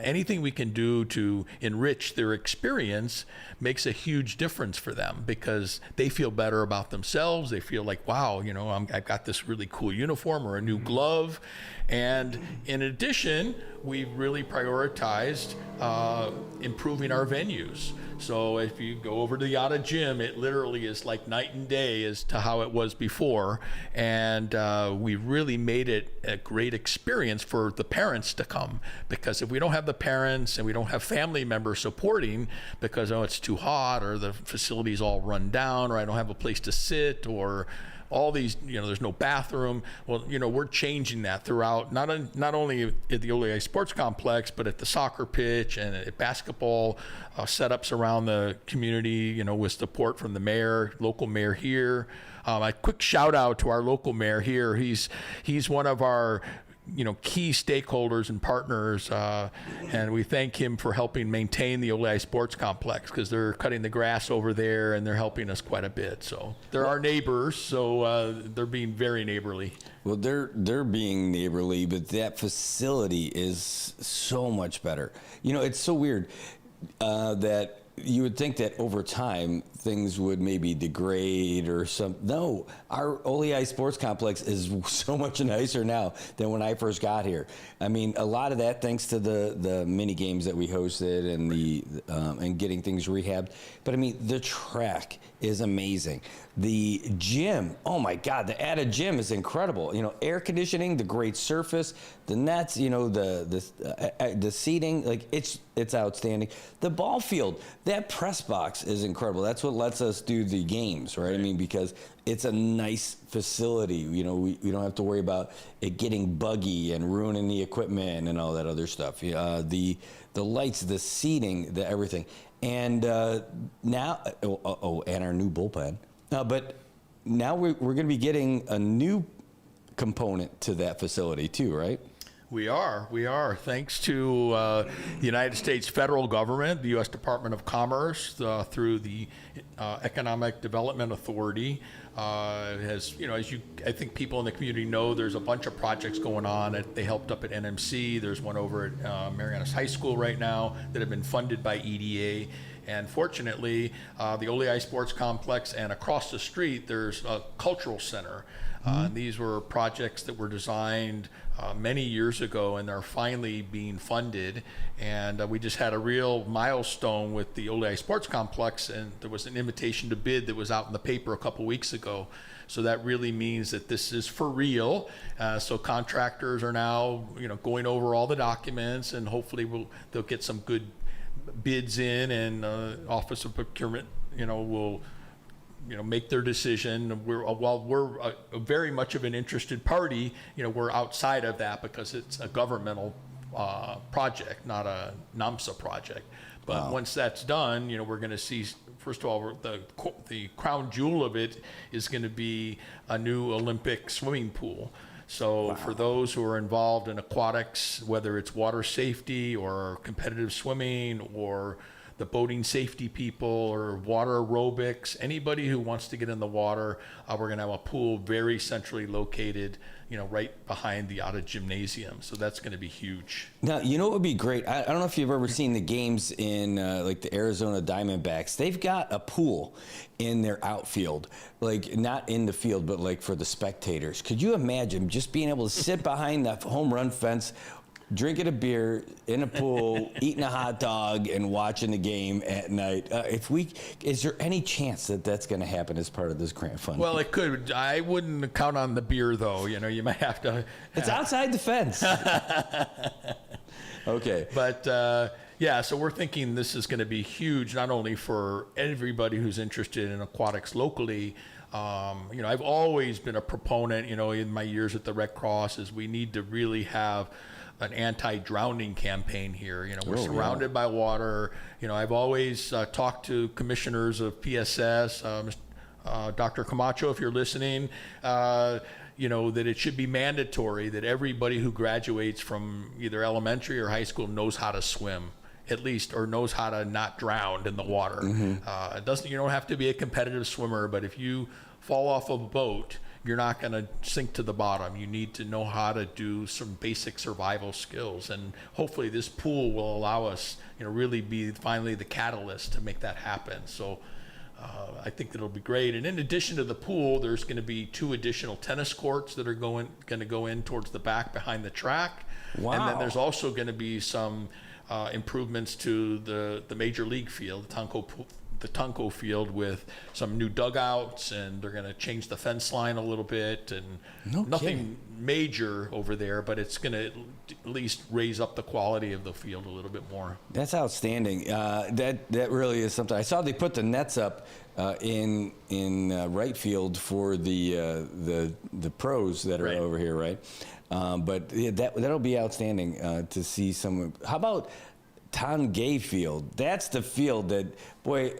anything we can do to enrich their experience makes a huge difference for them because they feel better about themselves. They feel like, wow, I've got this really cool uniform or a new glove. And in addition, we've really prioritized improving our venues. So if you go over to the Yada Gym, it literally is like night and day as to how it was before. And we really made it a great experience for the parents to come. Because if we don't have the parents and we don't have family members supporting because, it's too hot or the facility's all run down or I don't have a place to sit or all these, there's no bathroom. Well, we're changing that throughout, not only at the Oleai Sports Complex, but at the soccer pitch and at basketball setups around the community, with support from the mayor, local mayor here. A quick shout out to our local mayor here. He's one of our key stakeholders and partners, and we thank him for helping maintain the Oleai Sports Complex because they're cutting the grass over there and they're helping us quite a bit. So they're our neighbors, so they're being very neighborly. Well, they're being neighborly, but that facility is so much better. It's so weird that you would think that over time things would maybe degrade or something. No, our Oleai Sports Complex is so much nicer now than when I first got here. I mean, a lot of that thanks to the mini games that we hosted and and getting things rehabbed. But I mean, the track is amazing. The gym, oh my God, the added gym is incredible. Air conditioning, the great surface, the nets, the seating, like it's outstanding. The ball field, that press box is incredible. That's what lets us do the games, right? I mean, because it's a nice facility. We don't have to worry about it getting buggy and ruining the equipment and all that other stuff. The lights, the seating, the everything. And now, and our new bullpen. But now we're going to be getting a new component to that facility too, right? We are. Thanks to the United States federal government, the U.S. Department of Commerce, through the Economic Development Authority, has, I think people in the community know there's a bunch of projects going on. They helped up at NMC. There's one over at Marianas High School right now that have been funded by EDA. And fortunately, the Oleai Sports Complex and across the street, there's a cultural center. These were projects that were designed many years ago, and they're finally being funded. And we just had a real milestone with the Oleai Sports Complex, and there was an invitation to bid that was out in the paper a couple weeks ago. So that really means that this is for real. So contractors are now, going over all the documents, and hopefully they'll get some good bids in, and Office of Procurement, will make their decision. While we're a very much of an interested party, we're outside of that because it's a governmental project, not a NAMSA project. But once that's done, we're going to see, first of all, the crown jewel of it is going to be a new Olympic swimming pool. So for those who are involved in aquatics, whether it's water safety or competitive swimming or the boating safety people or water aerobics, anybody who wants to get in the water, we're going to have a pool very centrally located, right behind the Yada Gymnasium. So that's going to be huge. Now, what would be great? I don't know if you've ever seen the games in like the Arizona Diamondbacks. They've got a pool in their outfield, like not in the field, but like for the spectators. Could you imagine just being able to sit behind that home run fence, drinking a beer in a pool, eating a hot dog, and watching the game at night? Is there any chance that that's going to happen as part of this grant fund? Well, it could. I wouldn't count on the beer, though. You might have to. It's outside the fence. Okay. But yeah, so we're thinking this is going to be huge, not only for everybody who's interested in aquatics locally. I've always been a proponent, in my years at the Red Cross, is we need to really have an anti-drowning campaign here. We're surrounded by water. I've always talked to commissioners of PSS, Dr. Camacho, if you're listening, that it should be mandatory that everybody who graduates from either elementary or high school knows how to swim, at least, or knows how to not drown in the water. You don't have to be a competitive swimmer, but if you fall off of a boat, you're not going to sink to the bottom. You need to know how to do some basic survival skills, and hopefully this pool will allow us, really be finally the catalyst to make that happen. So I think that'll be great. And in addition to the pool, there's going to be 2 additional tennis courts that are going to go in towards the back behind the track. Wow. And then there's also going to be some improvements to the major league field, the Tunco field, with some new dugouts, and they're going to change the fence line a little bit, and nothing major over there, but it's going to at least raise up the quality of the field a little bit more. That's outstanding. That really is something. I saw they put the nets up in right field for the pros that are over here, right? But yeah, that'll be outstanding to see some. How about Tongay Field? That's the field that, boy,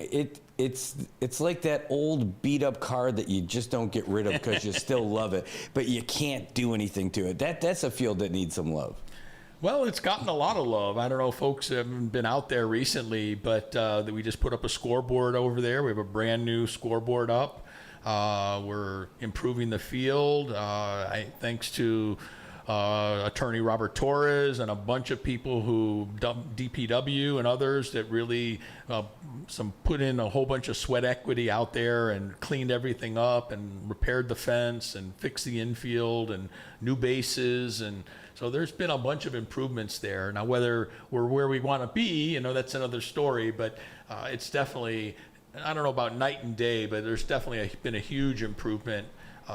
it's like that old beat up car that you just don't get rid of because you still love it, but you can't do anything to it. That's a field that needs some love. Well, it's gotten a lot of love. I don't know if folks have been out there recently, but we just put up a scoreboard over there. We have a brand new scoreboard up. We're improving the field, thanks to Attorney Robert Torres and a bunch of people who, DPW and others, that really put in a whole bunch of sweat equity out there and cleaned everything up and repaired the fence and fixed the infield and new bases. And so there's been a bunch of improvements there. Now, whether we're where we want to be, that's another story, but it's definitely, I don't know about night and day, but there's definitely been a huge improvement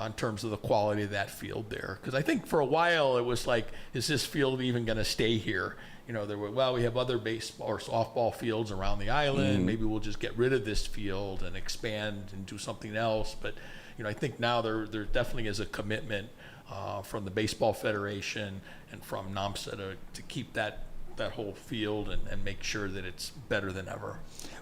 in terms of the quality of that field there. Because I think for a while it was like, is this field even going to stay here? We have other baseball or softball fields around the island. Maybe we'll just get rid of this field and expand and do something else. But I think now there definitely is a commitment from the Baseball Federation and from NAMSA to keep that whole field and make sure that it's better than ever.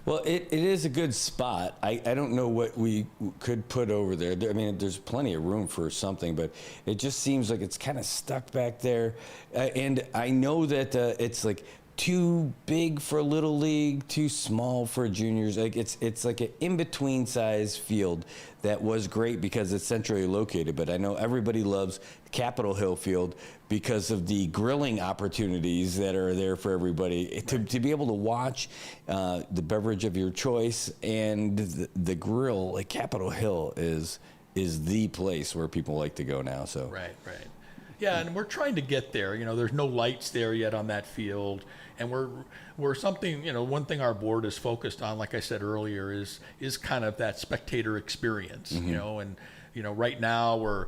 Well, it is a good spot. I don't know what we could put over there. I mean, there's plenty of room for something, but it just seems like it's kind of stuck back there. And I know that it's like too big for Little League, too small for juniors. Like it's like an in-between size field that was great because it's centrally located. But I know everybody loves Capitol Hill Field because of the grilling opportunities that are there for everybody. Right. To be able to watch the beverage of your choice and the grill at Capitol Hill is the place where people like to go now. So right. Yeah, and we're trying to get there. There's no lights there yet on that field, and we're something. One thing our board is focused on, like I said earlier, is kind of that spectator experience. And right now we're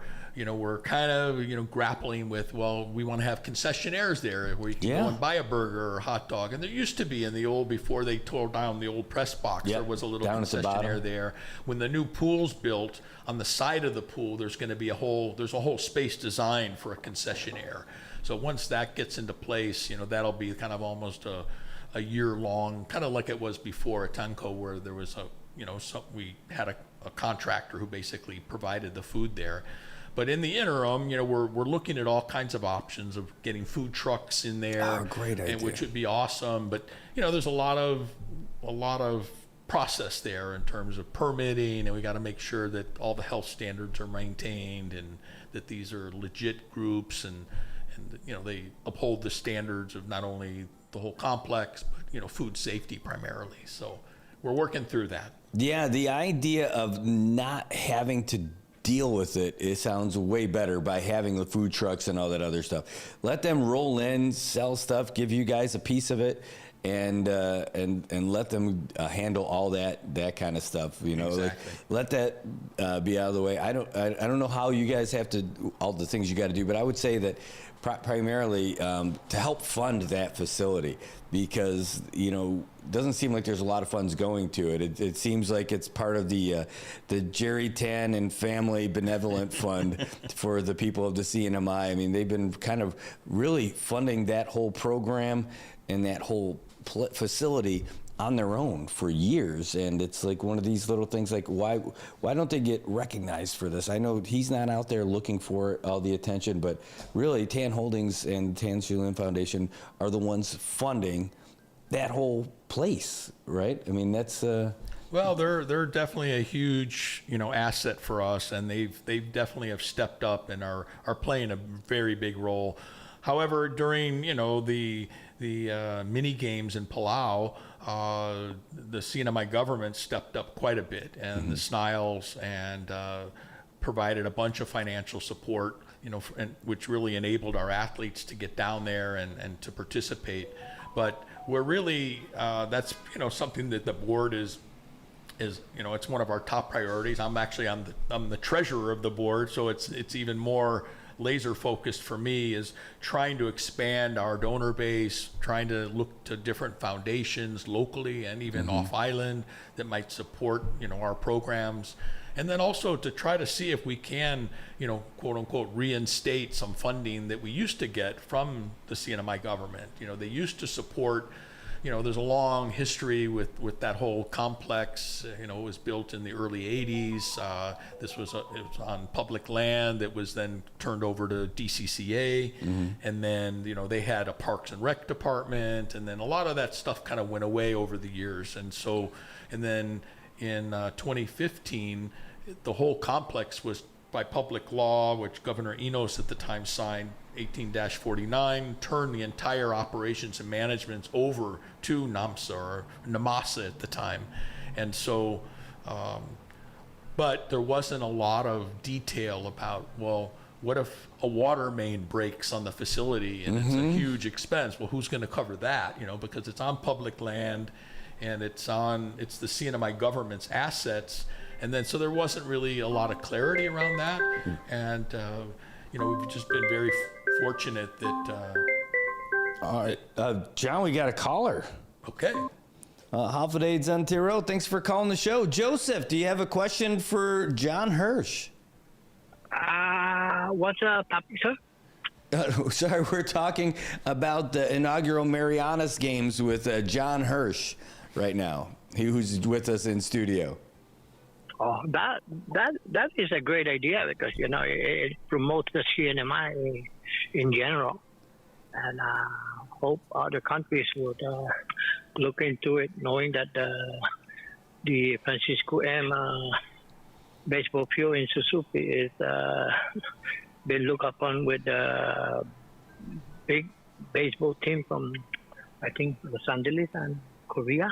kind of grappling with, well, we want to have concessionaires there where you can go and buy a burger or a hot dog. And there used to be before they tore down the old press box, there was a little concessionaire there. When the new pool's built, on the side of the pool, there's going to be a whole space designed for a concessionaire. So once that gets into place, that'll be kind of almost a year long, kind of like it was before at Tunco, where there was we had a contractor who basically provided the food there. But in the interim, we're looking at all kinds of options of getting food trucks in there. Oh, great idea. Which would be awesome. But there's a lot of process there in terms of permitting, and we got to make sure that all the health standards are maintained and that these are legit groups and they uphold the standards of not only the whole complex, but food safety primarily. So we're working through that. Yeah, the idea of not having to deal with it sounds way better by having the food trucks and all that other stuff. Let them roll in, sell stuff, give you guys a piece of it, and let them handle all that kind of stuff. Exactly. Let that be out of the way. I don't know how you guys have to all the things you got to do, but I would say that primarily to help fund that facility, because it doesn't seem like there's a lot of funds going to it. It seems like it's part of the Jerry Tan and Family Benevolent Fund for the people of the CNMI. I mean, they've been kind of really funding that whole program and that whole facility on their own for years, and it's like one of these little things. Like, why don't they get recognized for this? I know he's not out there looking for all the attention, but really, Tan Holdings and Tan Shui Foundation are the ones funding that whole place, right? I mean, that's. Well, they're definitely a huge, asset for us, and they've definitely have stepped up and are playing a very big role. However, during the mini games in Palau, the CNMI government stepped up quite a bit, and the SNILES, and provided a bunch of financial support, which really enabled our athletes to get down there and to participate. But we're really that's something that the board is it's one of our top priorities. I'm the treasurer of the board, so it's even more laser focused for me, is trying to expand our donor base, trying to look to different foundations locally and even off island that might support our programs, and then also to try to see if we can quote unquote reinstate some funding that we used to get from the CNMI government. They used to support. There's a long history with that whole complex. It was built in the early 80s. It was on public land that was then turned over to DCCA. And then, they had a Parks and Rec department. And then a lot of that stuff kind of went away over the years. And then in 2015, the whole complex was by public law, which Governor Enos at the time signed, 18-49, turned the entire operations and management over to NAMSA or NAMASA at the time. And so, but there wasn't a lot of detail about, well, what if a water main breaks on the facility and it's a huge expense? Well, who's going to cover that? Because it's on public land and it's the CNMI government's assets. And then, so there wasn't really a lot of clarity around that. And, we've just been very fortunate that. All right. John, we got a caller. Okay. Hafide Zantiro, thanks for calling the show. Joseph, do you have a question for John Hirsch? What's the topic, sir? Sorry, we're talking about the inaugural Marianas games with John Hirsch right now, who's with us in studio. Oh, that is a great idea because it promotes the CNMI in general, and hope other countries would look into it, knowing that the Francisco M. baseball field in Suzuki is been looked upon with a big baseball team from, I think, Los Angeles and Korea.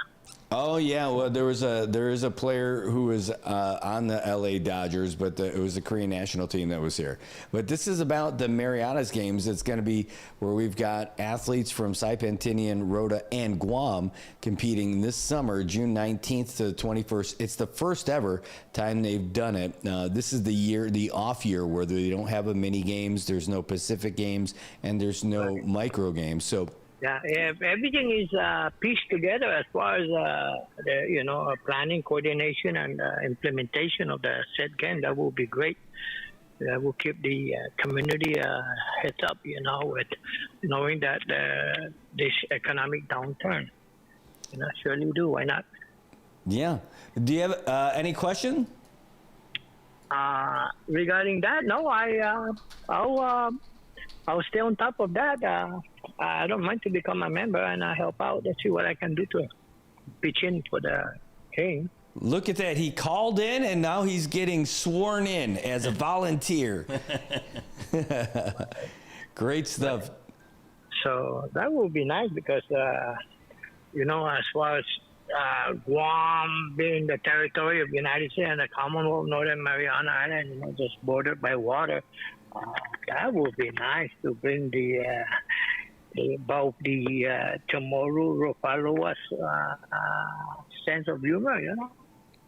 Oh yeah, well there is a player who was on the LA Dodgers, but it was the Korean national team that was here. But this is about the Marianas games. It's going to be where we've got athletes from Saipan, Tinian, Rota, and Guam competing this summer, June 19th to the 21st. It's the first ever time they've done it. This is the off year where they don't have a mini games, there's no Pacific games, and there's no micro games. So. Yeah, if everything is pieced together as far as the planning, coordination, and implementation of the said game, that will be great. That will keep the community heads up, with knowing that this economic downturn. Surely do. Why not? Yeah. Do you have any question? Regarding that, no. I'll stay on top of that. I don't mind to become a member and help out. Let's see what I can do to pitch in for the game. Look at that. He called in and now he's getting sworn in as a volunteer. Great stuff. So that would be nice because, as far as Guam being the territory of the United States and the Commonwealth, Northern Mariana Island, just bordered by water, that would be nice to bring both the Chamorro, Ropaloa's sense of humor,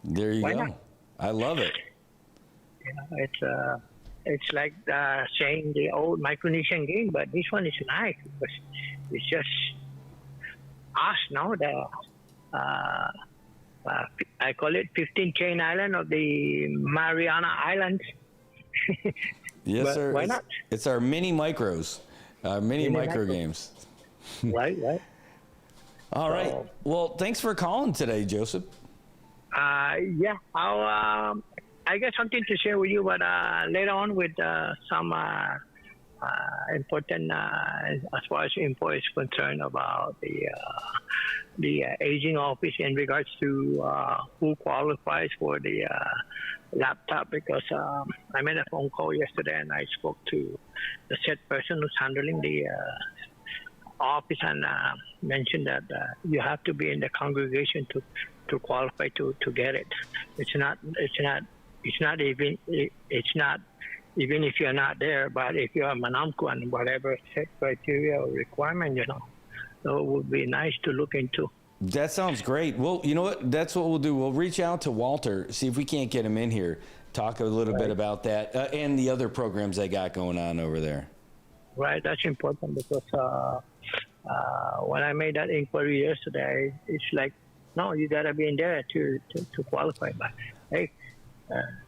There you Why go. not? I love it. It's like saying the old Micronesian game, but this one is nice because it's just us now. I call it 15 chain island of the Mariana Islands. Yes, But sir. why not? It's our mini micros, mini micro micro. games. Right. All right. Well, thanks for calling today, Joseph. Yeah, I got something to share with you, but later on with some important as far as info is concerned about the aging office in regards to who qualifies for the laptop, because I made a phone call yesterday and I spoke to the said person who's handling the office and mentioned that you have to be in the congregation to qualify to get it. It's not even if you're not there, but if you're a Manamco and whatever set criteria or requirement, so it would be nice to look into. That sounds great. Well, you know what? That's what we'll do. We'll reach out to Walter, see if we can't get him in here, talk a little bit about that and the other programs they got going on over there. Right, that's important because when I made that inquiry yesterday, it's like, no, you gotta be in there to qualify. But hey,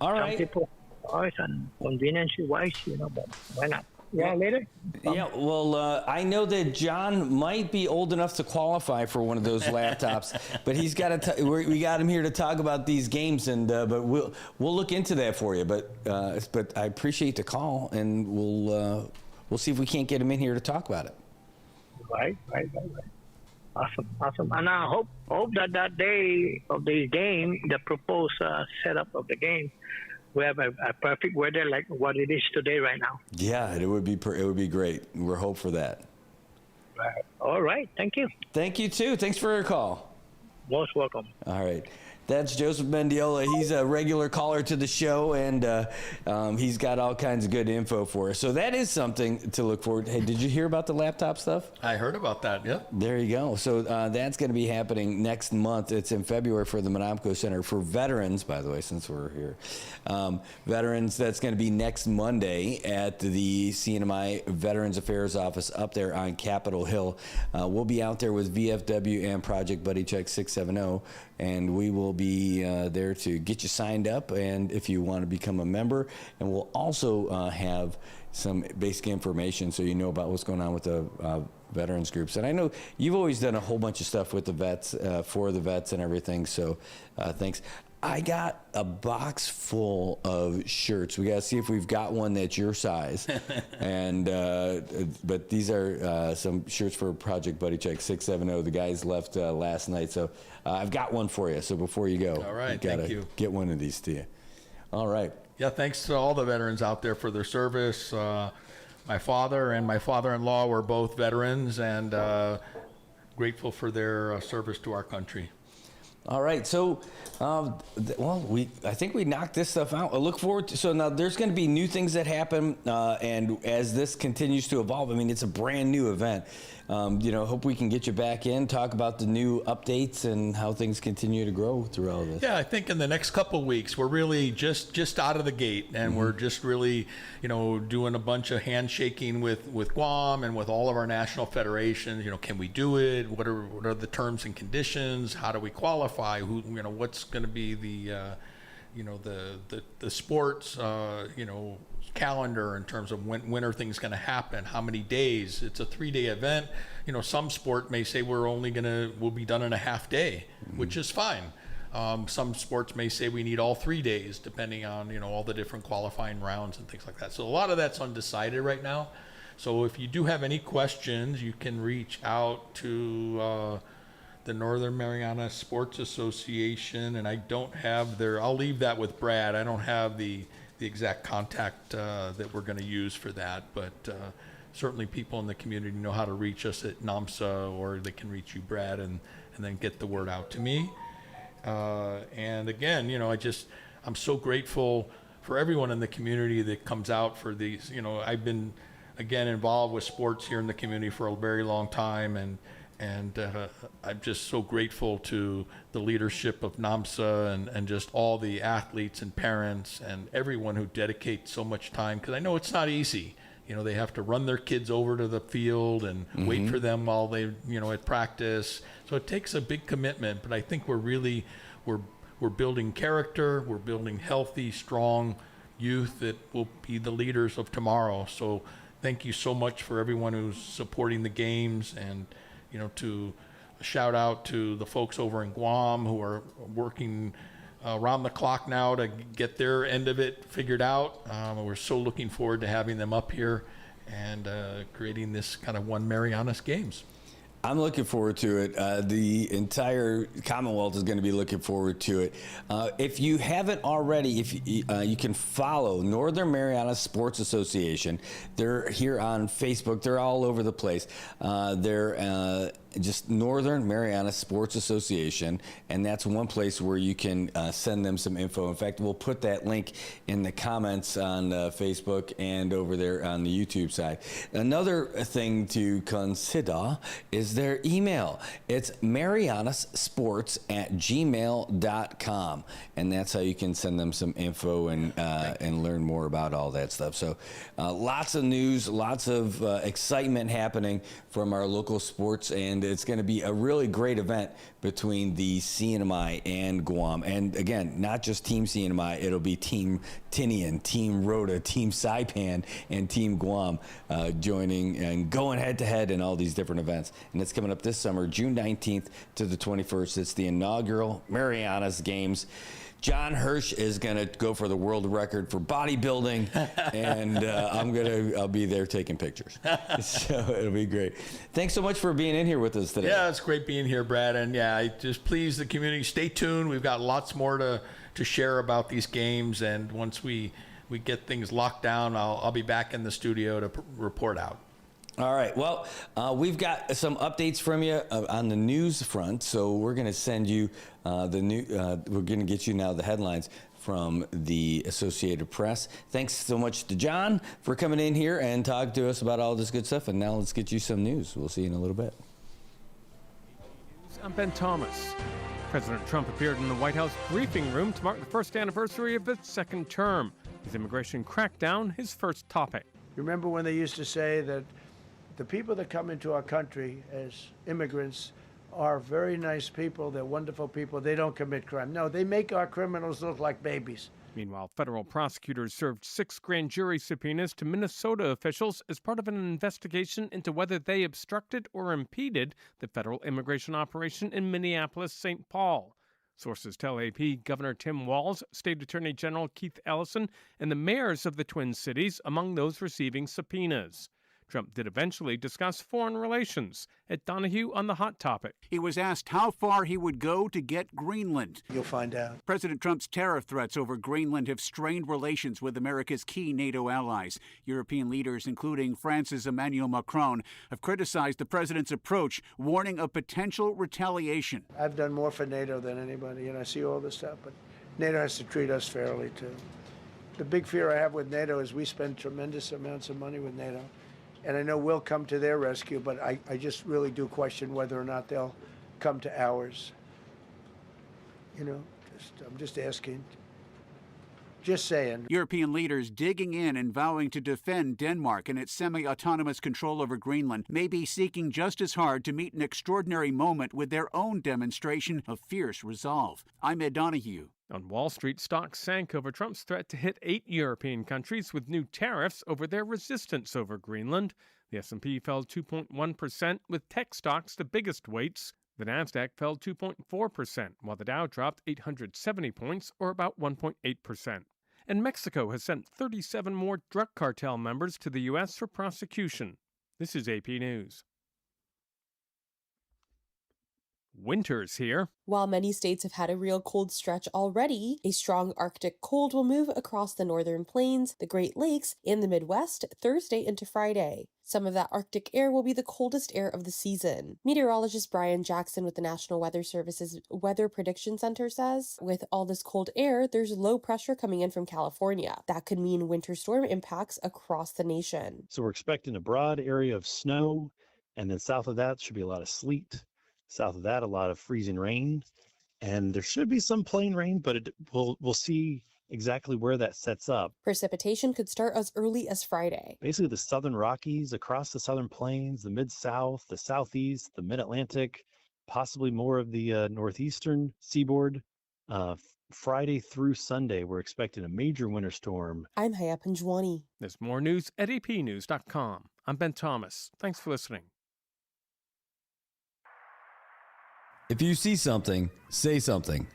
all right. Some people are and convenience-wise, but why not? Yeah, later. Yeah, well, I know that John might be old enough to qualify for one of those laptops, but he's got we got him here to talk about these games, and but we'll look into that for you. But I appreciate the call, and we'll see if we can't get him in here to talk about it. Right. Awesome. And I hope that day of the game, the proposed setup of the game, we have a perfect weather like what it is today right now. Yeah, it would be great. We're hope for that. Right. All right. Thank you. Thank you too. Thanks for your call. Most welcome. All right. That's Joseph Mendiola. He's a regular caller to the show, and he's got all kinds of good info for us. So that is something to look forward to. Hey, did you hear about the laptop stuff? I heard about that, yep. There you go. So that's going to be happening next month. It's in February for the Monamco Center for Veterans, by the way, since we're here. Veterans, that's going to be next Monday at the CNMI Veterans Affairs Office up there on Capitol Hill. We'll be out there with VFW and Project Buddy Check 670, and we will be there to get you signed up, and if you want to become a member, and we'll also have some basic information so you know about what's going on with the veterans groups. And I know you've always done a whole bunch of stuff with the vets, for the vets and everything, so thanks. I got a box full of shirts. We got to see if we've got one that's your size. And but these are some shirts for Project Buddy Check 670. The guys left last night, so I've got one for you. So before you go, all right, you gotta thank you. Get one of these to you. All right. Yeah, thanks to all the veterans out there for their service. My father and my father-in-law were both veterans, and grateful for their service to our country. All right, so I think we knocked this stuff out. I look forward to. So now there's going to be new things that happen, and as this continues to evolve, I mean, it's a brand new event. Hope we can get you back in, talk about the new updates and how things continue to grow through all this. Yeah, I think in the next couple of weeks, we're really just out of the gate, and we're just really, doing a bunch of handshaking with Guam and with all of our national federations. Can we do it? What are the terms and conditions? How do we qualify? What's going to be the sports, calendar in terms of when are things going to happen, how many days. It's a 3-day event. Some sport may say we'll be done in a half day, which is fine. Some sports may say we need all 3 days, depending on all the different qualifying rounds and things like that. So a lot of that's undecided right now. So if you do have any questions, you can reach out to the Northern Marianas Sports Association, and I don't have I'll leave that with Brad. I don't have the exact contact that we're going to use for that, but certainly people in the community know how to reach us at NAMSA, or they can reach you, Brad, and then get the word out to me. And again, I'm so grateful for everyone in the community that comes out for these. I've been, again, involved with sports here in the community for a very long time, and I'm just so grateful to the leadership of NAMSA and just all the athletes and parents and everyone who dedicates so much time, because I know it's not easy. They have to run their kids over to the field and wait for them while they, at practice. So it takes a big commitment, but I think we're building character. We're building healthy, strong youth that will be the leaders of tomorrow. So thank you so much for everyone who's supporting the games, and to shout out to the folks over in Guam who are working around the clock now to get their end of it figured out. We're so looking forward to having them up here and creating this kind of one Marianas Games. I'm looking forward to it. The entire Commonwealth is going to be looking forward to it. If you haven't already, you can follow Northern Marianas Sports Association. They're here on Facebook. They're all over the place. They're just Northern Marianas Sports Association, and that's one place where you can send them some info. In fact, we'll put that link in the comments on Facebook and over there on the YouTube side. Another thing to consider is their email. It's marianassports@gmail.com, and that's how you can send them some info and learn more about all that stuff. So lots of news, lots of excitement happening from our local sports, and it's going to be a really great event between the CNMI and Guam. And again, not just Team CNMI, it'll be Team Tinian, Team Rhoda, Team Saipan, and Team Guam joining and going head-to-head in all these different events. And it's coming up this summer, June 19th to the 21st. It's the inaugural Marianas Games. John Hirsch is going to go for the world record for bodybuilding, and I'll be there taking pictures. So it'll be great. Thanks so much for being in here with us today. Yeah, it's great being here, Brad. And yeah, just please the community, stay tuned. We've got lots more to share about these games, and once we get things locked down, I'll be back in the studio to report out. All right. Well, we've got some updates from you on the news front, so we're going to send you we're going to get you now the headlines from the Associated Press. Thanks so much to John for coming in here and talking to us about all this good stuff. And now let's get you some news. We'll see you in a little bit. I'm Ben Thomas. President Trump appeared in the White House briefing room to mark the first anniversary of his second term. His immigration crackdown, his first topic. Remember when they used to say that the people that come into our country as immigrants are very nice people, they're wonderful people, they don't commit crime. No, they make our criminals look like babies. Meanwhile, federal prosecutors served 6 grand jury subpoenas to Minnesota officials as part of an investigation into whether they obstructed or impeded the federal immigration operation in Minneapolis-St. Paul. Sources tell AP Governor Tim Walz, State Attorney General Keith Ellison, and the mayors of the Twin Cities among those receiving subpoenas. Trump did eventually discuss foreign relations at Donahue on the Hot Topic. He was asked how far he would go to get Greenland. You'll find out. President Trump's tariff threats over Greenland have strained relations with America's key NATO allies. European leaders, including France's Emmanuel Macron, have criticized the president's approach, warning of potential retaliation. I've done more for NATO than anybody, and I see all this stuff, but NATO has to treat us fairly, too. The big fear I have with NATO is we spend tremendous amounts of money with NATO. And I know we'll come to their rescue, but I just really do question whether or not they'll come to ours. You know, I'm just asking. Just saying. European leaders digging in and vowing to defend Denmark and its semi-autonomous control over Greenland may be seeking just as hard to meet an extraordinary moment with their own demonstration of fierce resolve. I'm Ed Donahue. On Wall Street, stocks sank over Trump's threat to hit 8 European countries with new tariffs over their resistance over Greenland. The S&P fell 2.1%, with tech stocks the biggest weights. The Nasdaq fell 2.4%, while the Dow dropped 870 points, or about 1.8%. And Mexico has sent 37 more drug cartel members to the U.S. for prosecution. This is AP News. Winter's here. While many states have had a real cold stretch already, a strong Arctic cold will move across the northern plains, the Great Lakes, and the Midwest Thursday into Friday. Some of that Arctic air will be the coldest air of the season. Meteorologist Brian Jackson with the National Weather Service's Weather Prediction Center says, with all this cold air, there's low pressure coming in from California. That could mean winter storm impacts across the nation. So we're expecting a broad area of snow, and then south of that should be a lot of sleet. South of that, a lot of freezing rain, and there should be some plain rain, but we'll see exactly where that sets up. Precipitation could start as early as Friday. Basically, the southern Rockies, across the southern plains, the mid-south, the southeast, the mid-Atlantic, possibly more of the northeastern seaboard. Friday through Sunday, we're expecting a major winter storm. I'm Haya Panjwani. There's more news at apnews.com. I'm Ben Thomas. Thanks for listening. If you see something, say something.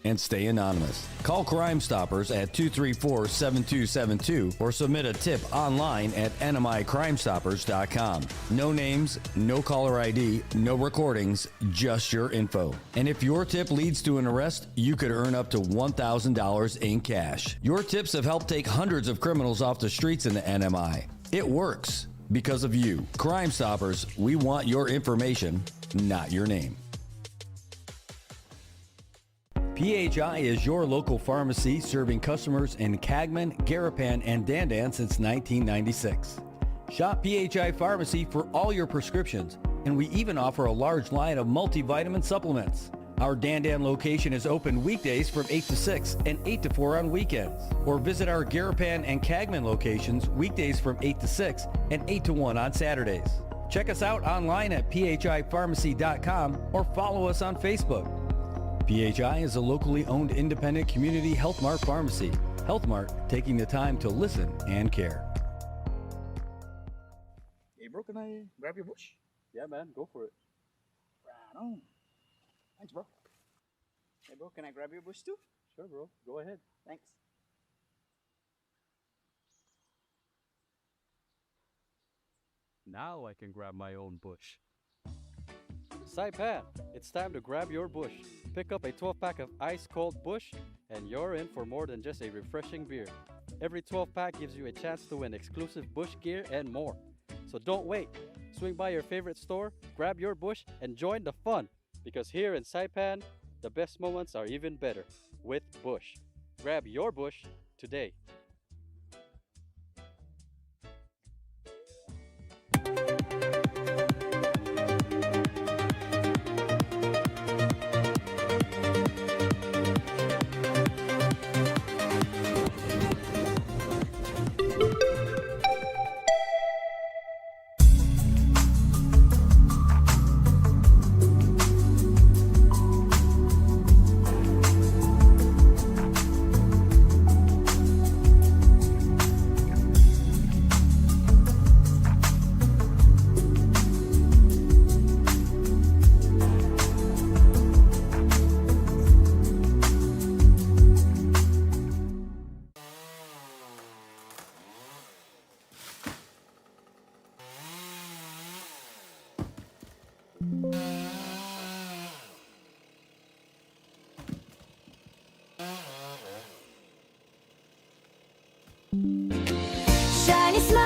And stay anonymous. Call Crime Stoppers at 234-7272 or submit a tip online at nmicrimestoppers.com. No names, no caller ID, no recordings, just your info. And if your tip leads to an arrest, you could earn up to $1,000 in cash. Your tips have helped take hundreds of criminals off the streets in the NMI. It works because of you. Crime Stoppers, we want your information, not your name. PHI is your local pharmacy serving customers in Cagman, Garapan, and Dandan since 1996. Shop PHI Pharmacy for all your prescriptions, and we even offer a large line of multivitamin supplements. Our Dandan location is open weekdays from 8 to 6 and 8 to 4 on weekends. Or visit our Garapan and Cagman locations weekdays from 8 to 6 and 8 to 1 on Saturdays. Check us out online at phipharmacy.com or follow us on Facebook. PHI is a locally owned independent community Health Mart pharmacy. Health Mart, taking the time to listen and care. Hey, bro, can I grab your bush? Yeah, man, go for it. Right on. Thanks, bro. Hey, bro, can I grab your bush too? Sure, bro. Go ahead. Thanks. Now I can grab my own bush. Saipan, it's time to grab your bush. Pick up a 12-pack of ice-cold Bush, and you're in for more than just a refreshing beer. Every 12-pack gives you a chance to win exclusive Bush gear and more. So don't wait. Swing by your favorite store, grab your Bush, and join the fun. Because here in Saipan, the best moments are even better with Bush. Grab your Bush today. Shiny smile.